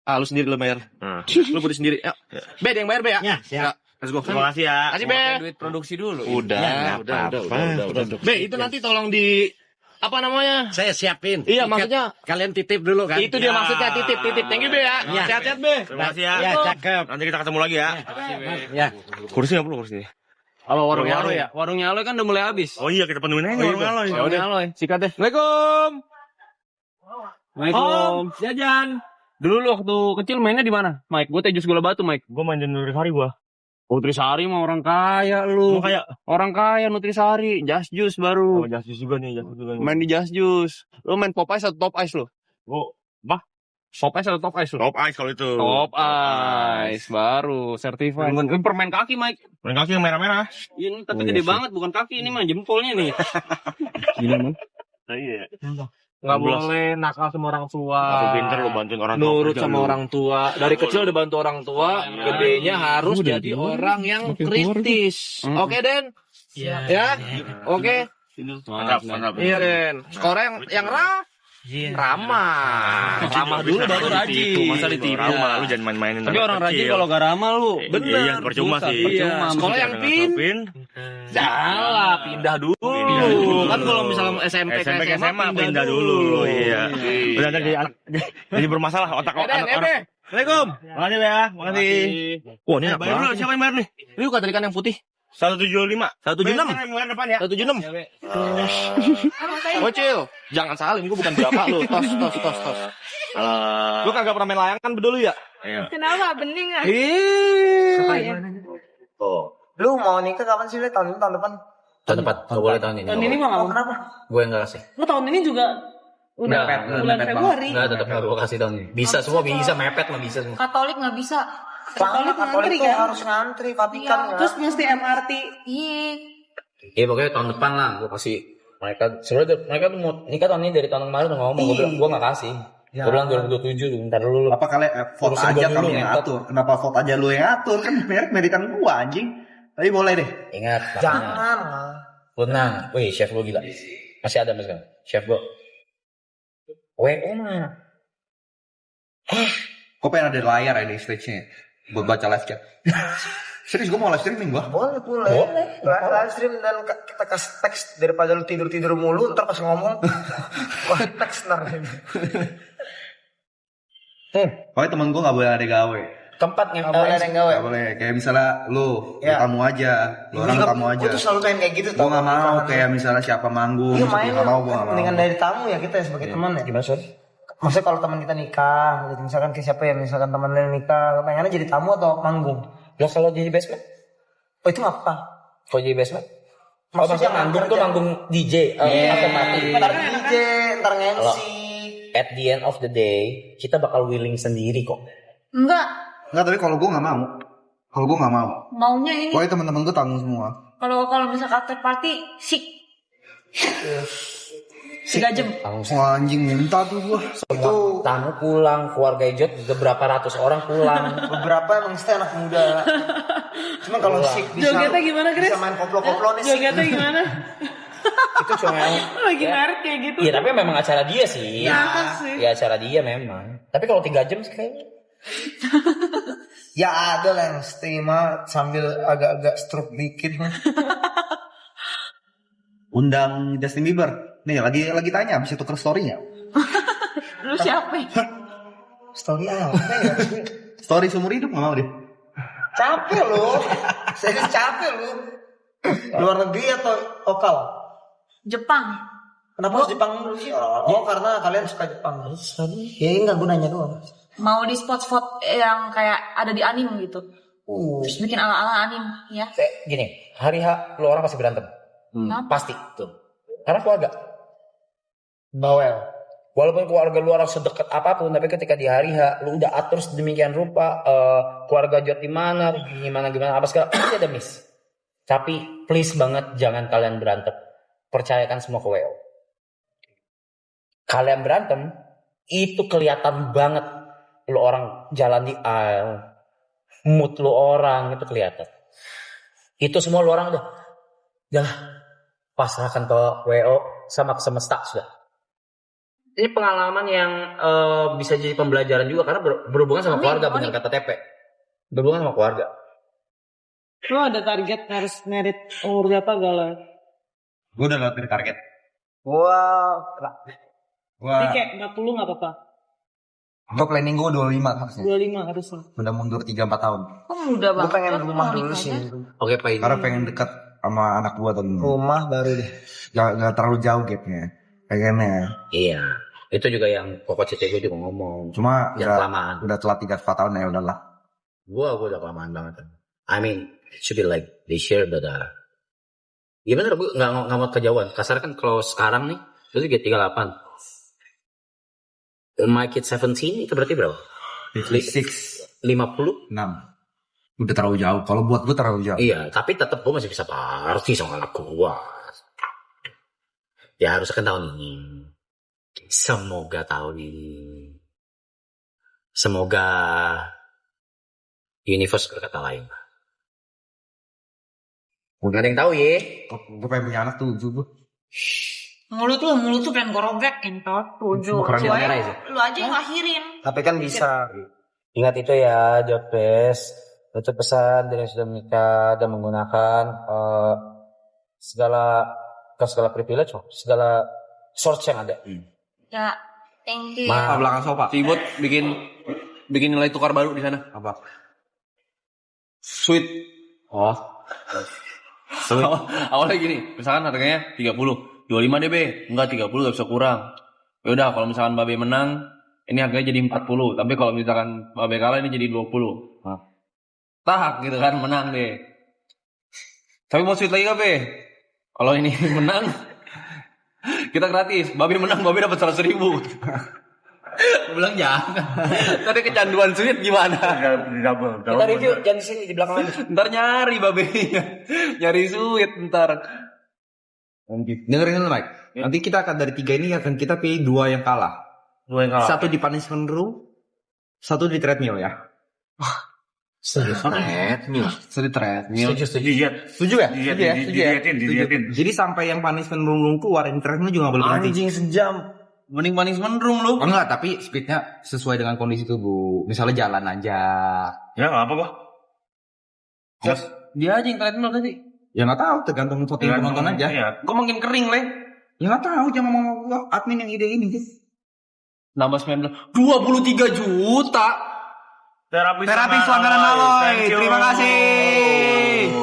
Lu sendiri lu bayar. Nah. Lu putih sendiri. Ya. Be, dia yang bayar, Be, ya? Ya, siap. Let's go. Terima kasih ya. Kasih, Be. Pakai duit produksi dulu. Udah, Ya, nggak apa-apa. Be, itu nanti tolong di apa namanya? Saya siapin. Iya, Ikat. maksudnya Kalian titip dulu kan? itu dia maksudnya titip. Thank you, Be, ya. Ya. Sehat-sehat, Be. Terima kasih ya. Ya, cakep. Nanti kita ketemu lagi ya. Ya. Kursi nggak perlu kursi. Kalau warungnya Warung Aloy ya? Warungnya Aloy kan udah mulai habis. Oh iya, kita penuhin aja warung Aloy. Ya udah Aloy, sikat deh. Assalamualaikum. Waalaikumsalam. Jajan. Dulu lu waktu kecil mainnya di mana, Mike? Gue Tejus Gula Batu, Mike. Gue main di Nutrisari gua. Nutrisari mah orang kaya lu. Gua kayak Orang kaya Nutrisari, Just Juice baru. Justice juga nih, Justice juga nih. Main di Just Juice. Lu main Pop Ice atau Top Ice lu? Gua Pop Ice atau Top Ice lu? top ice kalau itu. Top Ice baru certified. Ini permain kaki, Mike. Main kaki yang merah-merah. Ini tapi gede banget, bukan kaki ini mah jempolnya nih. Iya. Nggak boleh nakal sama orang tua. Aku pinter lu bantuin orang tua. Nurut kerja sama lu. orang tua. Dari kecil udah bantu orang tua. Gedenya harus jadi orang yang kritis. Oke, Den? Ya? Oke. Mantap. Iya, Den. Sekarang yang ramah. Ramah dulu baru rajin. Masa ditipu. Ramah, lu jangan main-mainin. Tapi anak orang rajin kecil. kalau gak ramah lu. Bener. Iya, percuma Susah, sih. percuma. Sekolah yang Pin. Salah, pindah dulu. Kan kalau misalnya SMP ke SMP ke SMA SMA pindah dulu. Iya. Udah jadi anak jadi bermasalah otak Den, anak orang. Assalamualaikum. Makasih ya, makasih. Wah, ini bayar dulu, siapa yang bayar nih? Lu kata ikan yang putih. 175. 176. Bulan depan ya. 176. Bocil, jangan salim, gua bukan bapak lu. Tos. Lu kagak pernah main layangan bedulu ya? Iya. Kenapa? Bening ah? Lu mau nikah kapan sih? Le? Tahun ini, tahun depan? Tahun depan, gak boleh tahun ini. Tahun ini mah nggak mau. Kenapa? Gue enggak kasih. Lu tahun ini juga udah bulan Februari. Enggak, tetap enggak gue kasih tahun ini. Bisa semua, bisa mepet mah bisa semua. Katolik nggak bisa. Katolik ngantri tuh kan? harus ngantri, Vatikan Iya, ya. terus mesti MRT. Iya. Iya pokoknya tahun depan lah gue kasih mereka. Sebenarnya mereka tuh mau nikah tahun ini dari tahun kemarin udah ngomong. Gue bilang gue nggak kasih. Gue bilang 2027 bentar dulu. Apa kalian vote Urusan aja gua dulu, kami yang ngentot. atur? Kenapa vote aja lu yang atur? Kan meritan gua anjing. Tapi boleh deh. Ingat, Jangan. Lu tenang. Wih, chef gue gila. Masih ada mas kan? Chef gue. WO mah. Kok pengen ada layar ya di stage-nya? Buat baca live chat. Serius gue mau live streaming gua. Boleh. Live stream dan kita kasih teks daripada lu tidur mulu ntar pas ngomong. Wah teks ntar. Pokoknya temen gue gak boleh ada gawe. Keempat Gak boleh ada yang gawe. Gak boleh. Kayak misalnya lu tamu aja. Lu orang tamu aja. Gue tuh selalu pengen kayak gitu. Gue gak mau kayak misalnya siapa manggung. Iya main. Gak mau, gue gak mau. Mendingan dari tamu ya kita sebagai teman ya. Gimana sih? Maksudnya kalau teman kita nikah, gitu. Misalkan ke siapa ya, misalkan teman lu nikah, pengennya jadi tamu atau manggung? Lah kalau jadi basement? Oh itu apa? Kalau jadi basement? Maksudnya manggung tuh manggung DJ, afterparty. Ntar DJ, ntar MC. At the end of the day, kita bakal willing sendiri kok. Enggak. Tapi kalau gue gak mau. Maunya ini. Pokoknya temen-temen gue tanggung semua. Kalau misalnya after party, sik. 3 jam. Wah anjing minta tuh gue. Itu Tamu pulang, keluarga Ijot juga berapa ratus orang pulang. beberapa emang stay anak muda. Cuman kalau sik bisa, Jogetnya gimana, Chris? bisa main koplo-koplo nih sik. Jogetnya gimana? Itu cuma Lagi merit kayak gitu. Iya tapi memang acara dia sih. Sih. Ya acara dia memang. Tapi kalau 3 jam sih kayaknya. Ya ada lah yang stay mah sambil agak-agak stroke dikit. Undang Justin Bieber. Nih lagi tanya bisa tuker story-nya. Lu siapa? Story apa ya? Story seumur hidup gak mau deh. Capek lu. Serius capek lu. Luar negeri atau lokal? Jepang. Kenapa harus Jepang dulu sih? Oh karena kalian suka Jepang. Ya enggak gue nanya doang. Mau di spot-spot yang kayak ada di anime gitu. Terus bikin ala-ala anime ya. Gini, hari H lu orang pasti berantem. Pasti tuh. Karena keluarga. Bawel. Walaupun keluarga lu orang sedekat apapun, tapi ketika di hari H lu udah atur sedemikian rupa keluarga Jot di mana, gimana apa segala pasti ada miss. Tapi please banget jangan kalian berantem. Percayakan semua ke WO. Kalian berantem itu kelihatan banget lu orang jalan di aisle, mood lu orang itu kelihatan. Itu semua lu orang udah pasrahkan ke WO sama ke semesta sudah. Ini pengalaman yang bisa jadi pembelajaran juga karena berhubungan sama keluarga, benar kata TP. Berhubungan sama keluarga. Lu ada target harus merit umur berapa galau? Gue udah lewat dari target. Wow. Jadi kayak 40 gak apa-apa? Gue planning gue 25 harusnya. 25 harusnya. Udah mundur 3-4 tahun. Kok muda banget? Gue pengen rumah dulu sih. Oke Pak. Karena pengen dekat sama anak gue tuh. Rumah baru deh. Gak terlalu jauh gapnya. Pengennya. Iya. Itu juga yang pokok cece gue juga ngomong. Cuma kelamaan. Udah telat 3-4 tahun ya udahlah. Gue udah kelamaan banget. I mean, it should be like this year but ya bener gue gak mau kejauhan. Kasar kan kalau sekarang nih itu juga 38. My kid 17 itu berarti berapa? 56. 50? 6. Udah terlalu jauh. Kalau buat gue terlalu jauh. Iya, tapi tetap gue masih bisa party sama anak gue. Ya harusnya kan tahun ini. Semoga tahun ini. Semoga universe berkata lain. Gak ada yang tahu ya. Gue pengen punya anak 7 gue. Mulut tuh pengen gorobek entot 7. Lu aja yang lahirin. Tapi kan bisa. Ingat itu ya, Jopes. Itu pesan dari yang sudah menikah dan menggunakan segala privilege, segala source yang ada. Ya, thank you. Belakang sofa. Si Ibot bikin nilai tukar baru di sana. Apa? Sweet. Oh. Awalnya gini, misalkan harganya 30, 25 deh be, enggak 30 gak bisa kurang. Ya udah kalau misalkan Babe menang, ini harganya jadi 40, tapi kalau misalkan Babe kalah ini jadi 20. Tak gitu kan, menang deh. Tapi mau sweet lagi gak be? Kalau ini menang, kita gratis. Babe menang, Babe dapat 100.000. Gue bilang jangan. Tadi kecanduan sweet gimana? Double. Kita review jangan di sini di belakang aja. Ntar nyari Babe. Nyari sweet ntar. Dengerin dulu Mike. Nanti kita akan dari 3 ini akan kita pilih 2 yang kalah. 2 yang kalah. Satu di punishment room, satu di treadmill ya. Treadmill. Satu di treadmill. Setuju ya? Diliatin. Jadi sampai yang punishment room keluar, yang treadmill juga gak boleh berhenti. Anjing sejam. Mending punishment room lu. Enggak, tapi speednya sesuai dengan kondisi tubuh. Misalnya jalan aja. Ya nggak apa kok. Dia aja yang treadmill tadi. Ya nggak tahu, tergantung voting penonton aja. Iya. Gue makin kering, Le. Ya nggak tahu, jangan ngomong gua admin yang ide ini. Nambah 19. 23 juta. Terapi Pelanggaran Maloy. Terima kasih.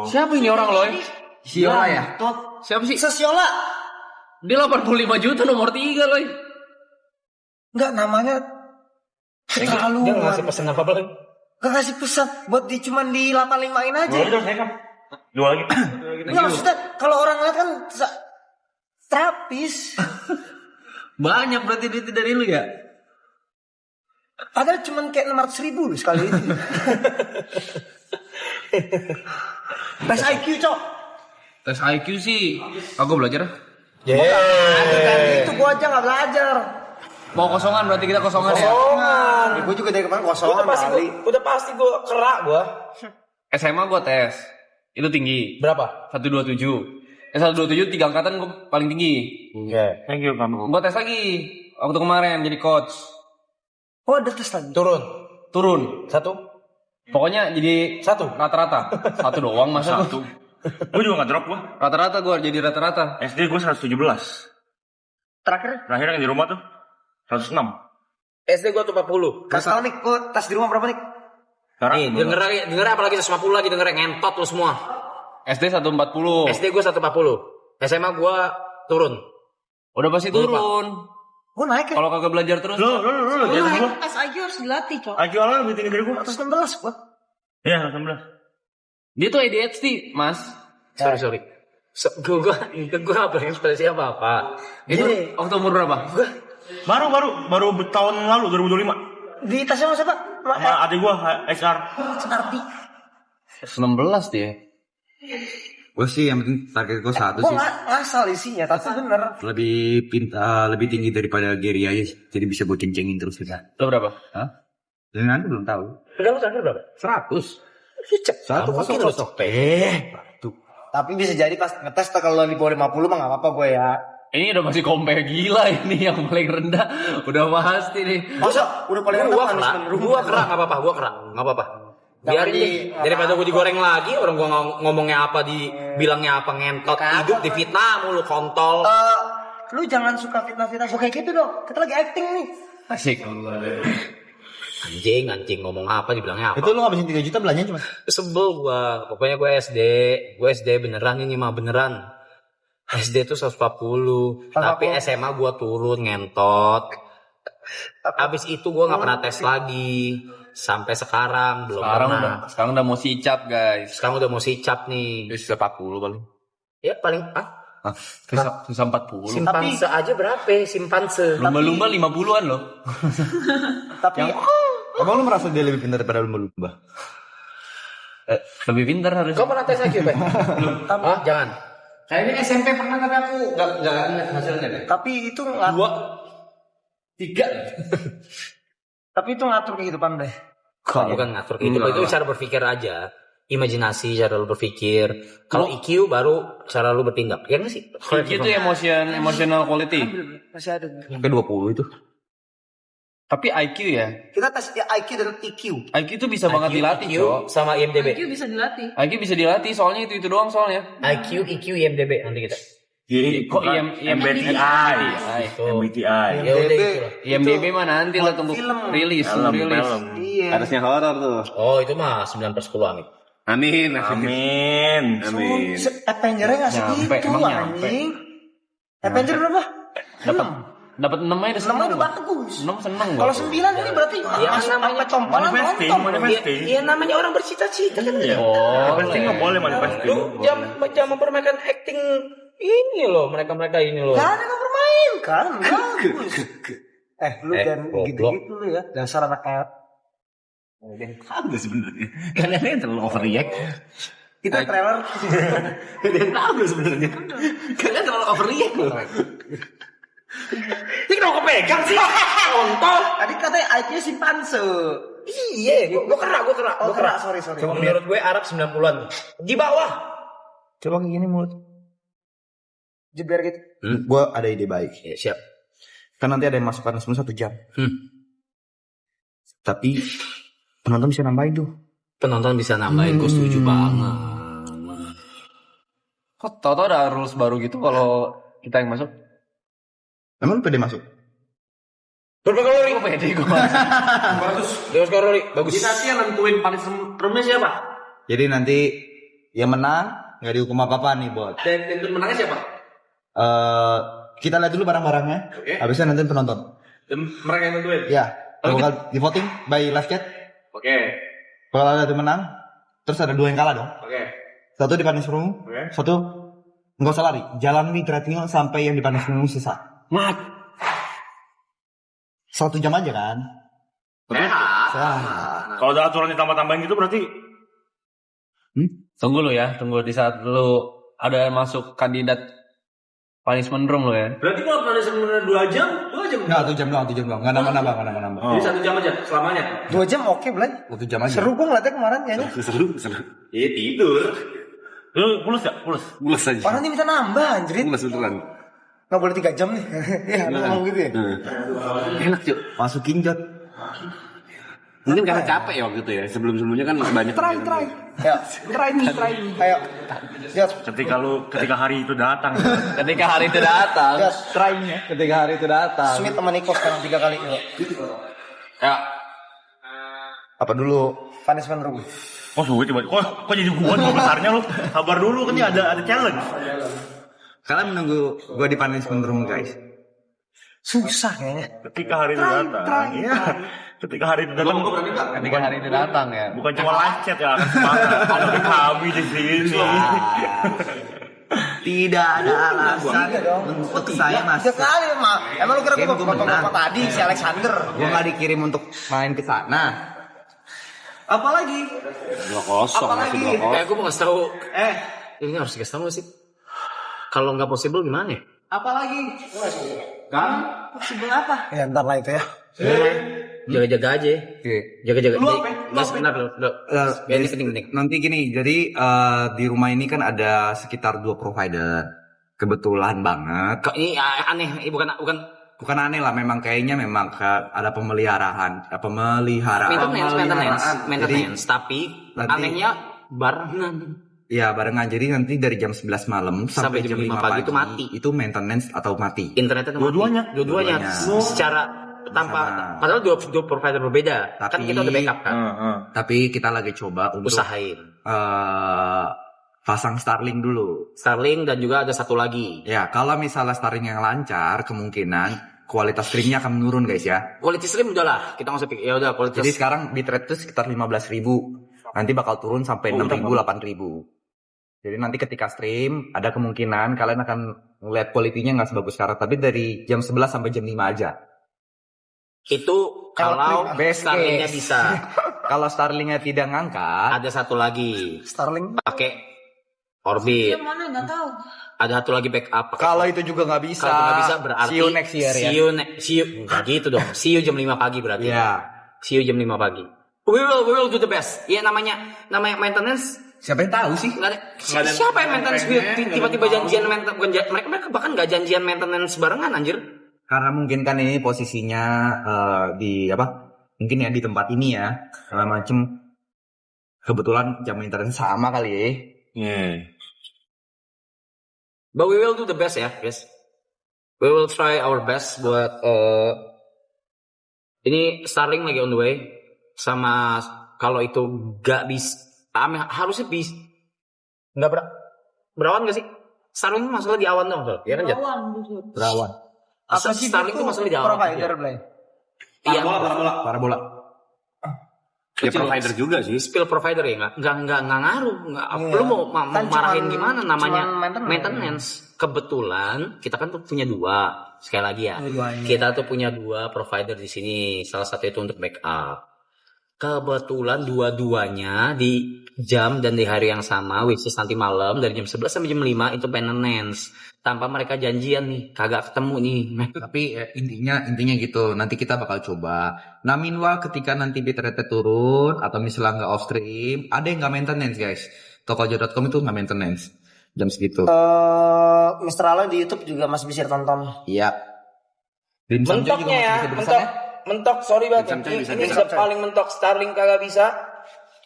Siapa ini orang, Loy? Siola ya? Siapa sih? Sesiola. Dia 85 juta nomor 3, Loy. Enggak, namanya terlalu. Dia ngasih pesan apa lagi? Gak ngasih pesan buat di cuman di 85-in aja. Dua lagi. Enggak, maksudnya kalau orang ngeliat kan trapis. Banyak berarti duit dari lu ya? Padahal cuman kayak 600.000 loh sekali itu. Tes IQ, Cok. Tes IQ sih, aku belajar. Bukan itu, gua aja gak belajar. Mau kosongan berarti kita kosongan ya? Kosongan. Gue juga dari kemarin kosongan kali. Udah pasti gue kerak gue. SMA gue tes. Itu tinggi. Berapa? 127. 127 3 angkatan gue paling tinggi. Oke. Thank you kamu. Gue tes lagi waktu kemarin jadi coach. Oh, ada tes lagi. Turun. Satu. Pokoknya jadi Satu. rata-rata. Satu doang masa Satu. Gue juga gak drop gue. Rata-rata gue jadi rata-rata. SD gue 117. Terakhir Terakhir yang di rumah tuh 106. SD gue tuh 40. kasih tau nih, gue tes di rumah berapa nih? Sekarang Nih denger apalagi 150 lagi denger ngentot lu semua. SD 140. SD gue 140. SMA gue turun. Udah pasti turun. Gue naik ya. Kalau kagak belajar terus. lu Lu jadi gue. tes IQ harus dilatih, Cok. IQ awalnya lebih tinggi dari gue. 116 gue. Iya 116. Dia tuh ADHD, Mas. Sorry. Gue gak pengen ekspresi apa-apa. Itu waktu umur berapa? Baru tahun lalu 2025. Di tesnya sama siapa? Sama adik gue HR. Senarti. 19 dia. Gue sih yang penting target gue satu Gue sih. ngasal isinya, tapi bener. Lebih tinggi daripada Gary aja sih. Jadi bisa gue ceng-cengin terus kita. Lo berapa? Hah? Dan nanti belum tahu. Udah lu terakhir berapa? 100. Cek. Satu Mungkin kosong. lu sok. Tapi bisa jadi pas ngetes kalau di bawah 50 mah gak apa-apa gue ya. Ini udah masih compare gila ini yang paling rendah. Udah pasti nih. Masa udah paling rendah Gua kerak gak apa-apa. Biarin deh. Daripada gue digoreng lagi, orang gue ngomongnya apa, bilangnya apa, ngentot, hidup di fitnah mulu, kontol. Lu jangan suka fitnah-fitnah kayak gitu dong. Kita lagi acting nih. Asik. Anjing ngomong apa, dibilangnya apa. Itu lu ngabisin 3 juta belanjanya cuma. Sebel gua. Pokoknya gue SD beneran ini mah beneran. SD tuh 140. Tapi SMA gua turun ngentot. Habis itu gua enggak pernah tes lagi. Sampai sekarang belum pernah. Sekarang udah mau sicap, guys. Sekarang udah mau sicap nih. Bisa 40 paling. Ya paling Bisa 40. Simpanse aja berapa? Simpanse. Lumba-lumba 50-an loh. Tapi Abang lu merasa dia lebih pintar daripada lumba? Lebih pintar harus. Kau pernah tes lagi, Pak? Hah? Jangan. Kayaknya SMP pernah tapi aku enggak ingat hasilnya deh. tapi itu 2 3. Tapi itu ngatur kehidupan deh. Bukan ngatur itu cara berpikir aja. Imajinasi, cara lu berpikir. Kalau IQ baru cara lu bertindak. Ya nggak sih? IQ itu emotional quality. Masih ada. Sampai 20 itu. Tapi IQ ya. Kita tes ya, IQ dan EQ. IQ itu bisa banget dilatih, Cok. Sama IMDb. IQ bisa dilatih. IQ bisa dilatih soalnya itu doang soalnya. IQ, EQ, IMDb nanti kita. Kok MBTI. Ya udah itu lah. IMDb mah nanti lah tunggu rilis. Iya. Harusnya horor tuh. Oh itu mah 9/10 amit. Amin. Avenger-nya nggak Nyampe, segitu emang nyampe. anjing. Avenger berapa? Dapat 6 aja udah 6 seneng. itu bagus. 6 seneng gua. Kalau 9 ini berarti namanya Manifesting. Iya namanya orang bercita-cita kan. Oh, Manifesting nggak boleh manifesting. Lu jangan mempermainkan acting ini loh, mereka ini loh. Gak ada yang bermain kan? Bagus. Lu jangan gitu-gitu lu ya. Dasar anak kayak. Ada sebenarnya. Kalian yang terlalu overreact. Kita trailer. Ada sebenarnya. Kalian terlalu overreact loh. Ini kenapa kepegang sih? Kontol. Tadi katanya IQ simpanse. Iya, gua kerak. Sorry. Menurut gue Arab 90-an. Di bawah. Coba kayak gini mulut. Jeber gitu. Gue ada ide baik. Ya, siap. Kan nanti ada yang masuk panas 1 jam. Tapi penonton bisa nambahin tuh. Penonton bisa nambahin, gue setuju banget. Kok tau-tau ada rules baru gitu kalau kita yang masuk? Emang lu pede masuk? Berapa kalori? Gue pede gue. Bagus. 200 kalori, bagus. Kita sih yang nentuin punishment roomnya siapa? Jadi nanti yang menang nggak dihukum apa-apa nih, Bot. Dan tentu menangnya siapa? Kita lihat dulu barang-barangnya. Oke. Habisnya nanti penonton. Dan mereka yang nentuin? Ya, bakal di voting by live chat. Oke. Kalau ada yang menang, terus ada 2 yang kalah dong. Oke. Satu di punishment room, satu nggak usah lari. Jalan di treadmill sampai yang di punishment room sisa. Mat. 1 jam aja kan? Kalau ada aturan ditambah-tambahin gitu berarti Tunggu lu ya, tunggu di saat lu ada masuk kandidat punishment room lu ya. Berarti kalau punishment 2 jam, 2 jam. Nggak, 1 jam doang, 1 jam doang. Nggak nambah. Jadi 1 jam aja selamanya. 2 jam oke, Blay. 1 jam aja. Seru gue ngeliatnya kemarin kayaknya. Seru. Iya tidur. lu pulus gak? Pulus aja. Orang ini bisa nambah anjrit. Pulus beneran. Nggak boleh 3 jam nih. Ya, lu ngomong gitu ya. Enak, Cuk. Masukin Jot. Mungkin karena capek ya waktu itu ya. Sebelum-sebelumnya kan banyak. Try. Ya, try me. Ayo. Jot. ketika hari itu datang. Ketika hari itu datang. Jot, try me ya. Ketika hari itu datang. Sweet sama Niko sekarang 3 kali. Yuk. Ya. Apa dulu? Punishment room. Oh sulit coba. Kok jadi gua besarnya lu? Sabar dulu kan ini ada challenge. Kalian menunggu gue di punishment room, guys. Susah kayaknya. Ketika hari itu datang. Iya. Ketika hari itu datang. Ketika hari itu datang ya. Bukan cuma live chat ya, akan semangat. Ada kami di sini. Tidak ada alasan untuk saya masuk. 3 kali, Mak. Emang lu kira gue bapak tadi si Alexander? Gue nggak dikirim untuk main ke sana. Apalagi? 2-0 masih 2-0. Gue mau kasih tahu. Ini harus dikasih tahu sih. Kalau nggak possible gimana ya? Apalagi? Kan? Possible apa? Ya ntar lah itu ya. Jaga-jaga aja. Jaga-jaga. Lu apa? Nggak sebentar loh. Ini penting. Nanti gini, jadi di rumah ini kan ada sekitar 2 provider. Kebetulan banget. Ini aneh, bukan aneh lah, memang kayaknya ada pemeliharaan. Maintenance. Tapi nanti, anehnya barengan. Iya barengan, jadi nanti dari jam 11 malam sampai jam 5 pagi itu mati. Itu maintenance atau mati? Internetnya dua-duanya. Secara tanpa padahal dua provider berbeda. Tapi, kan kita udah backup kan. Tapi kita lagi coba untuk usahain pasang Starlink dulu. Starlink dan juga ada satu lagi. Ya, kalau misalnya Starlink yang lancar, kemungkinan kualitas streamnya akan menurun guys ya. Quality stream udahlah, kita nggak usah pikir. Ya udah kualitas. Jadi sekarang bitrate itu sekitar 15.000. Nanti bakal turun sampai 6.000, 8.000. Jadi nanti ketika stream, ada kemungkinan kalian akan ngeliat kualitinya nggak sebagus sekarang. Tapi dari jam 11 sampai jam 5 aja. Itu kalau Starlinknya bisa. Kalau Starlinknya tidak ngangkat, ada satu lagi. Starlink pakai orbit. Yang mana nggak tahu. Ada satu lagi backup. Kalau itu juga nggak bisa. Kalau nggak bisa berarti see you next year ya. See you nggak gitu dong. See you jam 5 pagi berarti. Iya. See you jam 5 pagi. We will do the best. Ya namanya maintenance. Siapa yang tahu sih? Siapa yang maintenance tiba-tiba janjian maintenance? Mereka bahkan nggak janjian maintenance barengan anjir. Karena mungkin kan ini posisinya di apa? Mungkin ya di tempat ini ya, segala macem. Kebetulan jam internet sama kali ya. But we will do the best ya, guys. We will try our best buat ini Starlink lagi on the way. Sama kalau itu gak bisa, harusnya bisa. Nggak berawan gak sih? Starlink masalah di awan dong, ya kan? Berawan. Apa sih Starlink itu masalah di awan. Provider, Blay. Iya, parabola. Ya provider juga sih. Spill provider ya nggak ngaruh. Lu mau marahin gimana namanya maintenance. Kebetulan kita kan tuh punya 2. Sekali lagi ya. Kita tuh punya 2 provider di sini. Salah satu itu untuk backup. Kebetulan dua-duanya di jam dan di hari yang sama, which is nanti malam dari jam 11 sampai jam 5 itu maintenance. Tanpa mereka janjian nih, kagak ketemu nih. Tapi intinya gitu. Nanti kita bakal coba. Naminwa ketika nanti bitrate turun atau misalnya nggak off stream, ada yang nggak maintenance guys. Tokojo.com itu nggak maintenance jam segitu. Mr. Alo di YouTube juga masih bisa ditonton. Iya. Mentoknya ya, mentok. Sorry banget. Ini paling mentok. Starlink kagak bisa.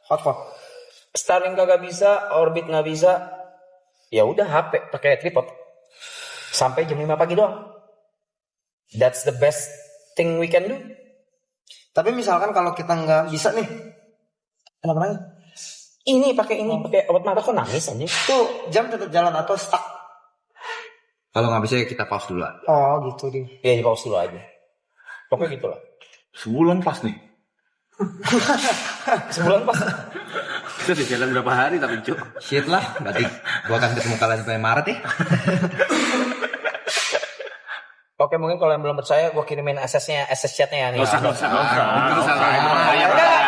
Hotspot. Starlink kagak bisa, Orbit nggak bisa. Ya udah HP pakai tripod. Sampai jam 5 pagi doang. That's the best thing we can do. Tapi misalkan kalau kita nggak bisa nih, kenapa nangis? Ini pakai obat mata kok nangis aja. Tuh jam tetap jalan atau stuck? Kalau nggak bisa kita pause dulu. Oh gitu deh. Ya di pause dulu aja. Pokoknya gitu lah. Sebulan pas nih. Sebulan pas. Itu di jalan berapa hari tapi cuk. Shit lah, berarti gua akan ketemu kalian sampai Maret ya. Oke, mungkin kalau yang belum percaya, gue kirimin SS chatnya ya nih. Nggak usah.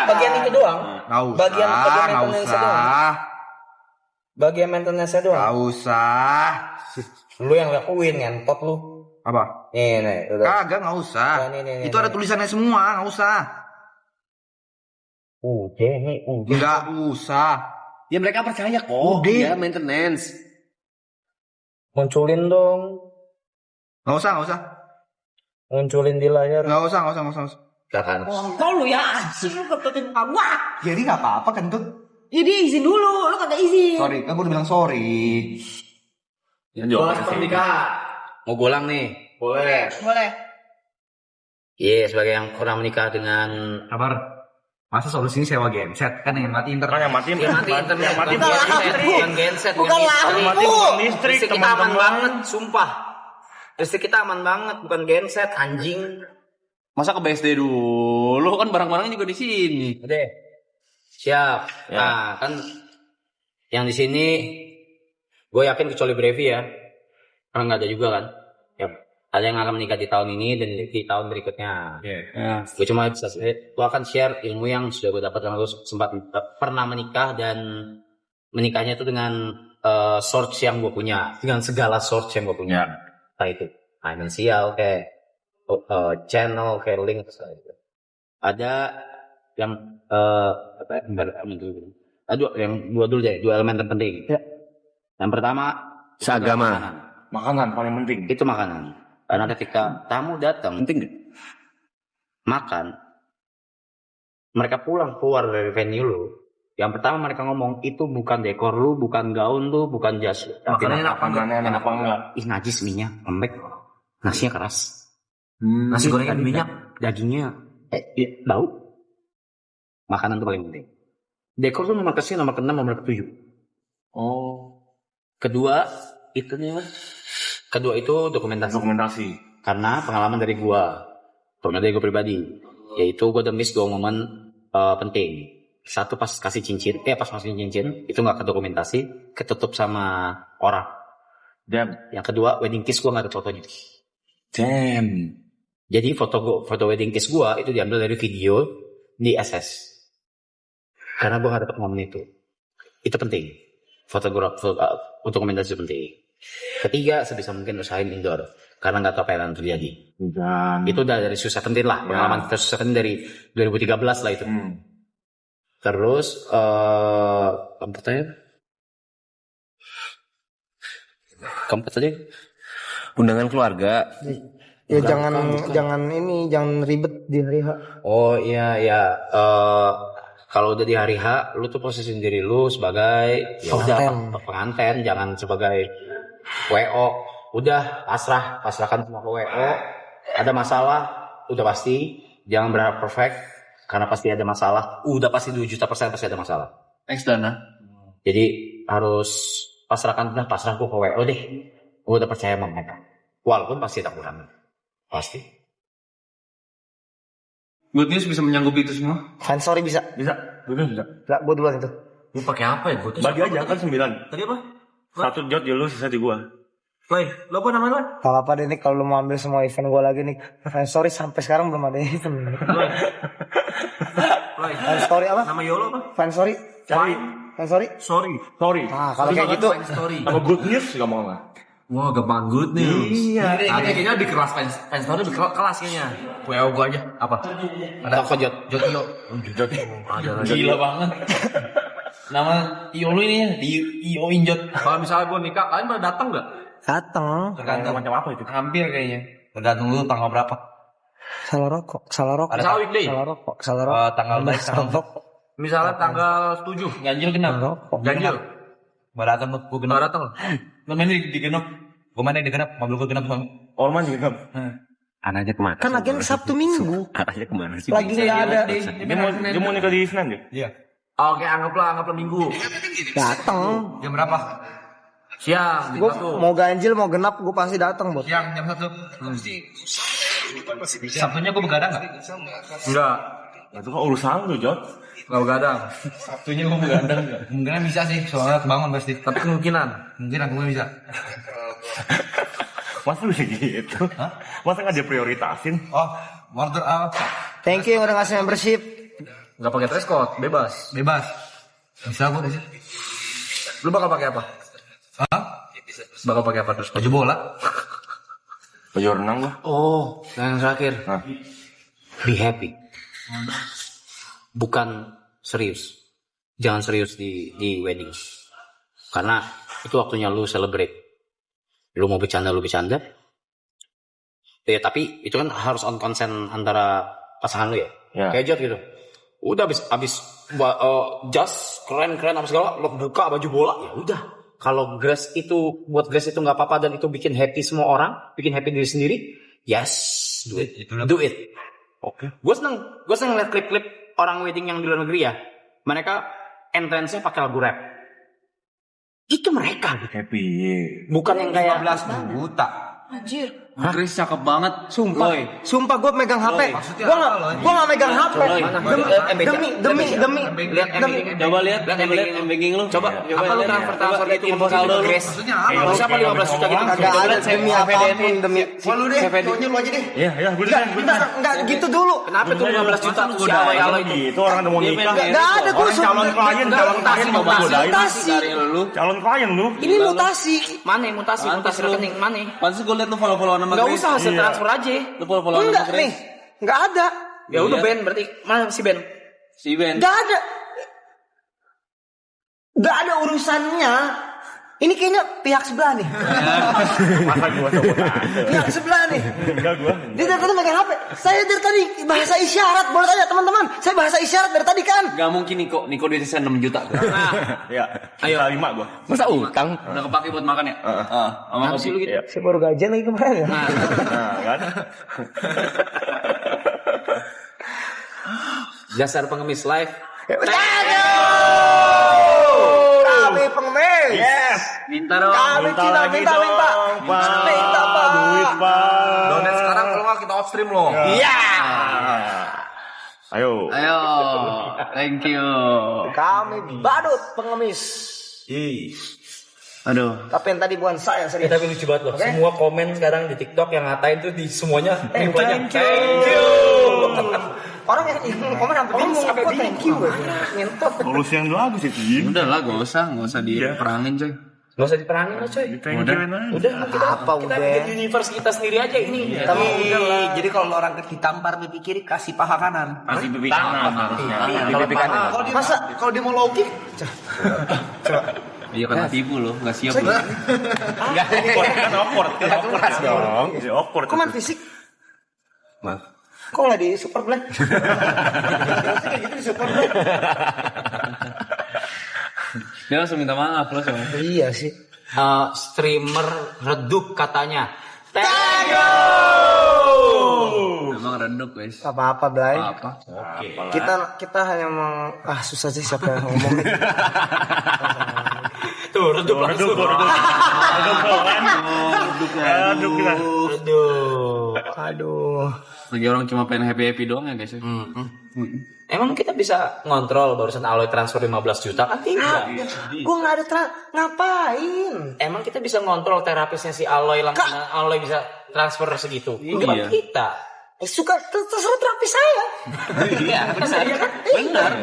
Bagian itu doang. Nggak usah. Bagian maintenance doang. Bagian maintenance doang. Nggak usah. Lu yang lakuin, ngentot lu. Apa? Nih. Kagak, nggak usah. Nih, Itu ada tulisannya semua, nggak usah. Udah. Nggak usah. Ya mereka percaya kok. Udah. Ya maintenance. Munculin dong. Nggak usah. Munculin di layar. Nggak usah. Kan. Kau lu ya anjing lu ketutin muka gua. Jadi nggak apa-apa kan tuh. Ya dia izin dulu, lu kagak izin. Sorry, kan gua udah bilang sorry. Ya jawab sih. Mau golang nih? Boleh. Iya, sebagai yang pernah menikah dengan Kabar. Masa solusinya sewa genset kan yang mati internet. Yang mati internet. bukan genset, Bukan listrik. Listrik kita aman banget, sumpah. Listrik kita aman banget, bukan genset, anjing. Masa ke BSD dulu kan barang-barangnya juga di sini. Udah. Siap. Ya. Nah, kan yang di sini gue yakin kecuali Brevi ya. Karena nggak ada juga kan. Ya, ada yang akan menikah di tahun ini dan di tahun berikutnya. Ya. Gue cuma bisa gue akan share ilmu yang sudah gue dapat karena gue sempat pernah menikah dan menikahnya itu dengan source yang gue punya, dengan segala source yang gue punya. Entah itu finansial kayak channel kayak link gitu. Ada yang dua dulu deh, dua elemen terpenting. Ya. Yang pertama Seagama. Makanan paling penting. Itu makanan. Karena ketika tamu datang, penting gak? Makan. Mereka keluar dari venue lu. Yang pertama mereka ngomong, itu bukan dekor lu, bukan gaun lu, bukan jas lu. Makanannya enak apa enggak? Ih, najis minyak, lembek. Nasinya keras. Nasi gorengnya minyak. Dagingnya bau. Makanan itu paling penting. Dekor tuh nomor ke-6, nomor ke-6, nomor ke-7. Oh. Kedua itu dokumentasi. Karena pengalaman dari gua pribadi, yaitu gua udah miss 2 momen penting. Satu pas kasih cincin, pas masukin cincin itu nggak kedokumentasi, ketutup sama orang. Dan yang kedua wedding kiss gua nggak ada fotonya. Damn. Jadi foto wedding kiss gua itu diambil dari video di SS. Karena gua nggak dapat momen itu. Itu penting. Untuk dokumentasi itu penting. Ketiga, sebisa mungkin usahain indoor. Karena nggak tahu apa yang terjadi. Itu udah dari susah penting lah. Pengalaman susah penting dari 2013 lah itu. Terus keempat aja. Undangan keluarga. Ya jangan ribet di hari H. Oh iya. Kalau udah di hari H, lu tuh posisiin diri lu sebagai pengantin, jangan sebagai WO. Udah pasrahkan semua ke WO. Ada masalah, udah pasti. Jangan berharap perfect, karena pasti ada masalah. Udah pasti 2.000.000% pasti ada masalah. Thanks Dana. Jadi harus pasrah ke WO deh. Gue udah percaya sama mereka. Walaupun pasti tak kurang. Pasti. Good News bisa menyanggupi itu semua? Fanstory bisa. Bisa. Lah, gua duluan itu. Lu pakai apa ya? Bagi aja kan 9. Tadi apa? 1 jod di lu, sisa di gua. Lo apa namanya lo? Gak apa-apa deh nih kalau lu mau ambil semua event gua lagi nih. Fanstory sampai sekarang belum ada event. Fanstory apa? Nama Yolo apa? Fanstory. Fanstory. Sorry. Ah, kalau kayak gitu. Sama Good News gak mau nggak? Wah, gampang Good News. Iya. Kayaknya di kelas Fanstory lebih kelas kayaknya. WO gua aja. Apa? Ada apa Jod Iyo. Gila banget. Nama Iyo lu ini ya, di Iyo Injot. Kalau misalnya gua nikah, kalian pada datang nggak? Datang. Tergantung macam apa itu? Hampir kayaknya. Tergantung lu tanggal berapa. Salah rokok. Ada salah weekday. Salah rokok. Tanggal baik, salah rokok. Misalnya tanggal 7. Ganjil genap. Ganjil. Gak datang tuh, gue Nggak datang. Lu main di genap. Gue mana di genap, mobil gue genap bang. Orman juga. Anaknya kemana? Kan agen Sabtu Minggu. Arahnya kemana sih? Lagi nggak ada. Dia mau nikah di Senin ya? Iya. Oke, anggaplah Minggu. Datang. Jam berapa? Siang, Gue mau ganjil mau genap gue pasti datang bos. Siang jam 1. Sabtunya gue begadang nggak? Enggak. Itu kan urusan lu, Jod. Enggak begadang. Sabtunya gue begadang nggak? Kemungkinan bisa sih, soalnya kebangun pasti. Tapi kemungkinan. Mungkin aku bisa. Masa bisa gitu? Masa nggak diprioritasin? Oh, order Thank you yang udah ngasih membership. Enggak pakai dress code, bebas. bebas. Bisa gue di situ. Lu bakal pakai apa? Hah? Bakal pakai apa terus? Baju bola. Baju renang gua. Oh, yang terakhir. Nah. Be happy. Bukan serius. Jangan serius di wedding. Karena itu waktunya lu celebrate. Lu mau bercanda, lu bercanda. Ya, tapi itu kan harus on consent antara pasangan lu ya. Kayak Jod gitu. Udah abis jas keren apa segala, lu buka baju bola, ya udah. Kalau Grace itu buat Grace itu nggak apa-apa dan itu bikin happy semua orang, bikin happy diri sendiri, yes, do it. Oke. Gue seneng liat klip-klip orang wedding yang di luar negeri ya. Mereka entrance-nya pakai lagu rap. Itu mereka gitu. Happy. Bukan yang kayak 15 juta. Anjir. Chris cakep banget. Sumpah, sumpah gue megang HP. Gue nggak megang HP. Demi. Lihat Coba lihat banking lu. Coba apa lu transfer itu ke saldo lu? Maksudnya apa? Siapa 15 juta gitu? Kagak ada demi apapun demi. Lu deh, cowoknya lu aja deh. Iya, gue deh. Enggak gitu dulu. Kenapa tuh 15 juta tuh si Alo itu? Itu orang udah mau nikah. Enggak ada tuh. Orang calon klien mau godain. Mutasi. Calon klien lu. Ini mutasi. Mana mutasi rekening mana? Pantes gue liat lu follow-followan sama Enggak Chris. usah hasil transfer aja. Lu follow-followan sama Enggak Chris. nih. Enggak ada. Ya udah Ben berarti mana si Ben? Si Ben. Enggak ada. Enggak ada urusannya. Ini kayaknya pihak sebelah nih. Masa gua coba. Pihak sebelah nih. Enggak gua. Dia dari tadi megang HP. Saya dari tadi bahasa isyarat. Boleh tanya teman-teman. Saya bahasa isyarat dari tadi kan. Gak mungkin Niko dia sisa 6 juta. Ya. Ayo. 5 gua. Masa utang? Udah kepake buat makan ya? Sama kopi lu gitu. Saya baru gajian lagi kemarin ya. Nah, kan. Dasar pengemis live. Kami pengemis. Yes. Minta dong. Kami minta. Minta Pak. Duit, Pak. Donat sekarang kalau nggak kita off stream loh. Iya. Ayo. Thank you. Kami badut pengemis. Aduh. Tapi yang tadi bukan saya serius. Tapi lucu banget loh. Semua komen sekarang di TikTok yang ngatain tuh di semuanya. Thank you. Orang yang komen sampai bingung sampai thank you. Ngentot. Solusi yang bagus itu. Udah lah, gak usah diperangin coy. Gak usah diperangin lah coy. Udah kita bikin universe kita sendiri aja ini. Jadi kalau orang ditampar pipi kiri kasih paha kanan. Kasih pipi kanan harusnya. Masa kalau dia mau logik? Iya kan tipu lo, gak siap lo. Enggak, kan awkward dong. Jadi awkward. Kok main fisik? Kok nggak di super black? Kayak gitu di super black. Dia langsung minta maaf lo sama. Iya sih. Streamer redup katanya. Emang redup guys. Apa-apa, Blay. Apa? Kita hanya susah sih siapa yang ngomong. Tuh redup langsung. Aduh. Lagi orang cuma pengen happy doang ya guys. Emang kita bisa ngontrol barusan Aloy transfer 15 juta kan tidak? Gue nggak ada ngapain? Emang kita bisa ngontrol terapisnya si Aloy langsung Aloy bisa transfer segitu? Bukan kita. Suka terserah terapi saya. Iya, benar.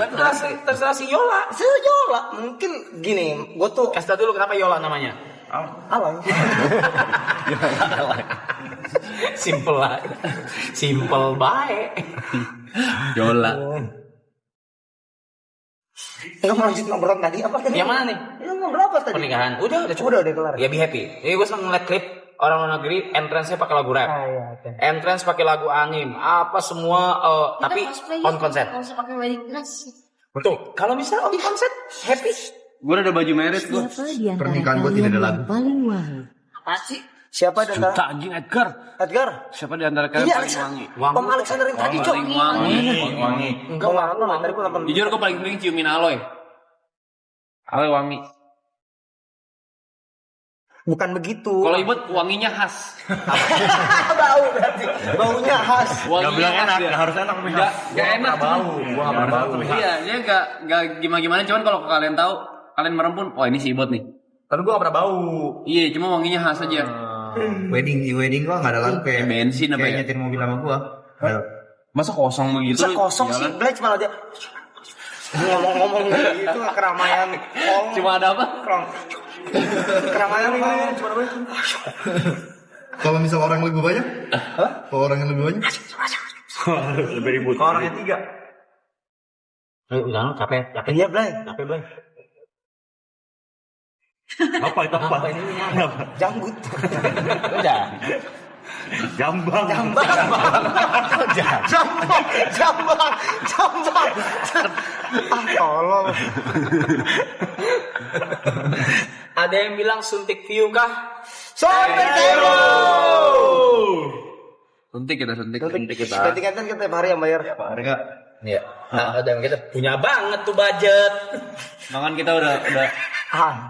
Terserah si Yola. Saya Yola. Mungkin gini, gue tuh kasih tau dulu kenapa Yola namanya. Aloy. Simple lah. Simple baik. Yola. Enggak mau lanjut ngobrol tadi apa tadi? Yang mana nih? Ngobrol apa tadi? Pernikahan. Udah cukup. Udah kelar. Ya be happy. Jadi gue seneng ngeliat klip orang luar negeri entrance-nya pakai lagu rap. Entrance pakai lagu anime. Apa semua tapi on konser. Kalau usah pakai wedding dress. Tuh, kalau misalnya Oki konset happy. Gue udah ada baju merit gue. Pernikahan gue tidak ada lagu. Apa sih? Siapa di antara Juta anjing Edgar. Edgar? Siapa di antara kalian Iya, paling wangi? Om Alexander yang tadi, Cok. Paling wangi. Wangi. Enggak lama, tadi gue nonton. Jujur gue paling sering ciumin Aloy. Aloy wangi. Bukan begitu. Kalau Ibot wanginya khas. Bau berarti. Baunya khas. Wanginya bilang khas enak, dia. nggak harus enak, Gak enak bau. Gua nggak pernah bau. Iya, dia gak gimana-gimana. Cuman kalau kalian tahu, kalian merem pun, oh ini si Ibot nih. Tapi gue gak pernah bau. Iya, cuma wanginya khas aja. Wedding gua gak ada lagu kayak bensin apa kayak ya? nyetir mobil sama gua. Ayo. Masa kosong begitu? Masa kosong sih, Jalan. Black malah dia ngomong-ngomong gitu keramaian. Cuma ada apa? Keramaian ini cuma apa? Kalau misal orang lebih banyak? Kalau orang yang lebih banyak? Lebih ribut. Kalau orangnya 3. Udah, capek. Iya, Blay. Capek, Bang. Apa itu apa? Janggut. Udah. Jambang. Jambang. Tolong. Ada yang bilang suntik view kah? Suntik Tero. Suntik kita. Berarti kan kita tiap hari yang bayar. Enggak. Iya. Nah, ada yang kita punya banget tuh budget. Makan kita udah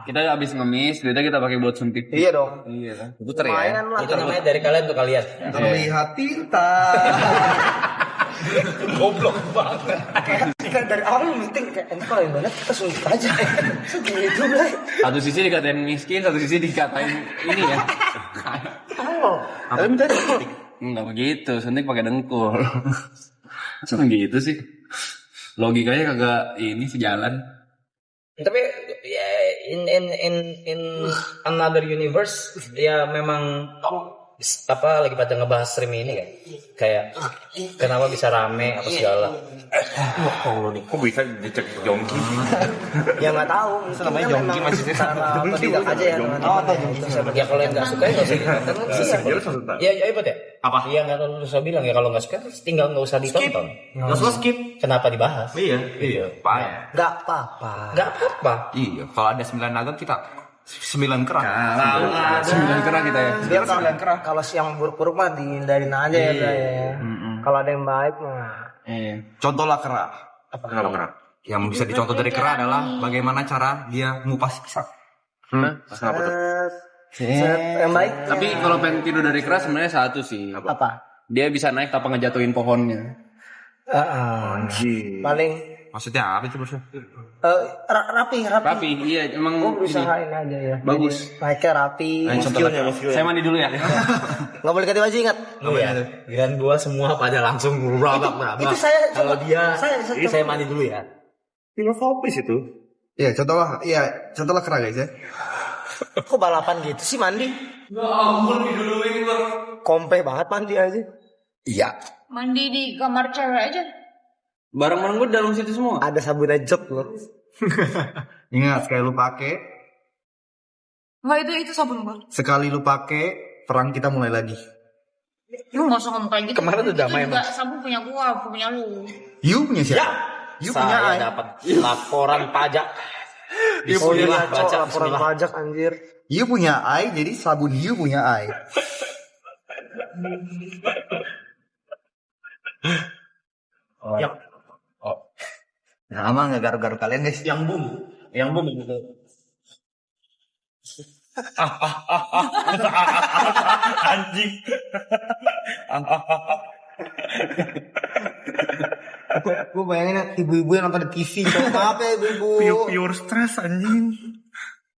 kita habis ngemis, duitnya kita pakai buat suntik. Iya dong. Iya kan. Puter ya. Lumayan lah. Itu namanya dari kalian untuk kalian. Terlihat tinta. Goblok banget. Kayak dari awal meeting kayak ini kalau yang banyak kita suntik aja. Segitu, Blay. Satu sisi dikatain miskin, satu sisi dikatain ini ya. Oh. Tapi minta suntik. Enggak begitu, suntik pakai dengkul. Masa gitu sih? Logikanya kagak ini sejalan. Tapi ya, in another universe ya memang lagi pada ngebahas stream ini kan kayak kenapa bisa rame apa segala. Kok bisa dicek jongki? Ya nggak tahu. Namanya jongki masih cara tidak aja ya. Ya kalau yang nggak suka ya nggak usah ditonton. Ya Ibot ya. Apa? Iya nggak tahu usah bilang ya kalau nggak suka tinggal nggak usah ditonton. Nggak usah skip. Kenapa dibahas? Iya. Pak. Nggak apa-apa. Nggak apa. Iya. Kalau ada 9 nugget kita 9 kerah. 9 kerah kita ya. Dia 9 kerah. Kalau yang buruk-buruk mah dihindarin aja ya, Blay. Kalau ada yang baik mah. Contohlah kerah. Kenapa kerah? Yang bisa dicontoh dari kerah adalah bagaimana cara dia ngupas pisang. Kenapa tuh? Yang baik. Tapi kalau pengen tidur dari keras sebenarnya satu sih. Apa? Dia bisa naik tanpa ngejatuhin pohonnya. Paling Maksudnya apa itu maksudnya? rapi. Rapi, iya emang Gue berusahain aja ya. Bagus. Naiknya rapi. Saya mandi dulu ya. Nggak boleh ganti baju, ingat. Giliran gua semua pada langsung berabak. Itu saya Kalau dia saya saya mandi dulu ya. Filosofis itu. Iya, contohlah kerah guys ya. Kok balapan gitu sih mandi? Ya ampun, diduluin gua. Kompe banget mandi aja. Iya. Mandi di kamar cewek aja. Barang-barang gue dalam situ semua. Ada sabun jok loh. Ingat sekali lu pakai, Enggak, itu sabun gua. sekali lu pakai, perang kita mulai lagi. Lu nggak usah ngomong kayak gitu. Kemarin udah damai, Itu juga sabun punya gua, bukan punya lu. You punya siapa? You punya Saya ai. dapat laporan pajak. Oh iya, Baca laporan bismillah. pajak anjir. You punya ai, jadi sabun you punya ai. Sama nggak garu-garu kalian guys? Yang boom gitu. Anjing. Gue bayangin ibu-ibu yang nonton di TV. Maaf ya ibu-ibu. Pure stress anjing.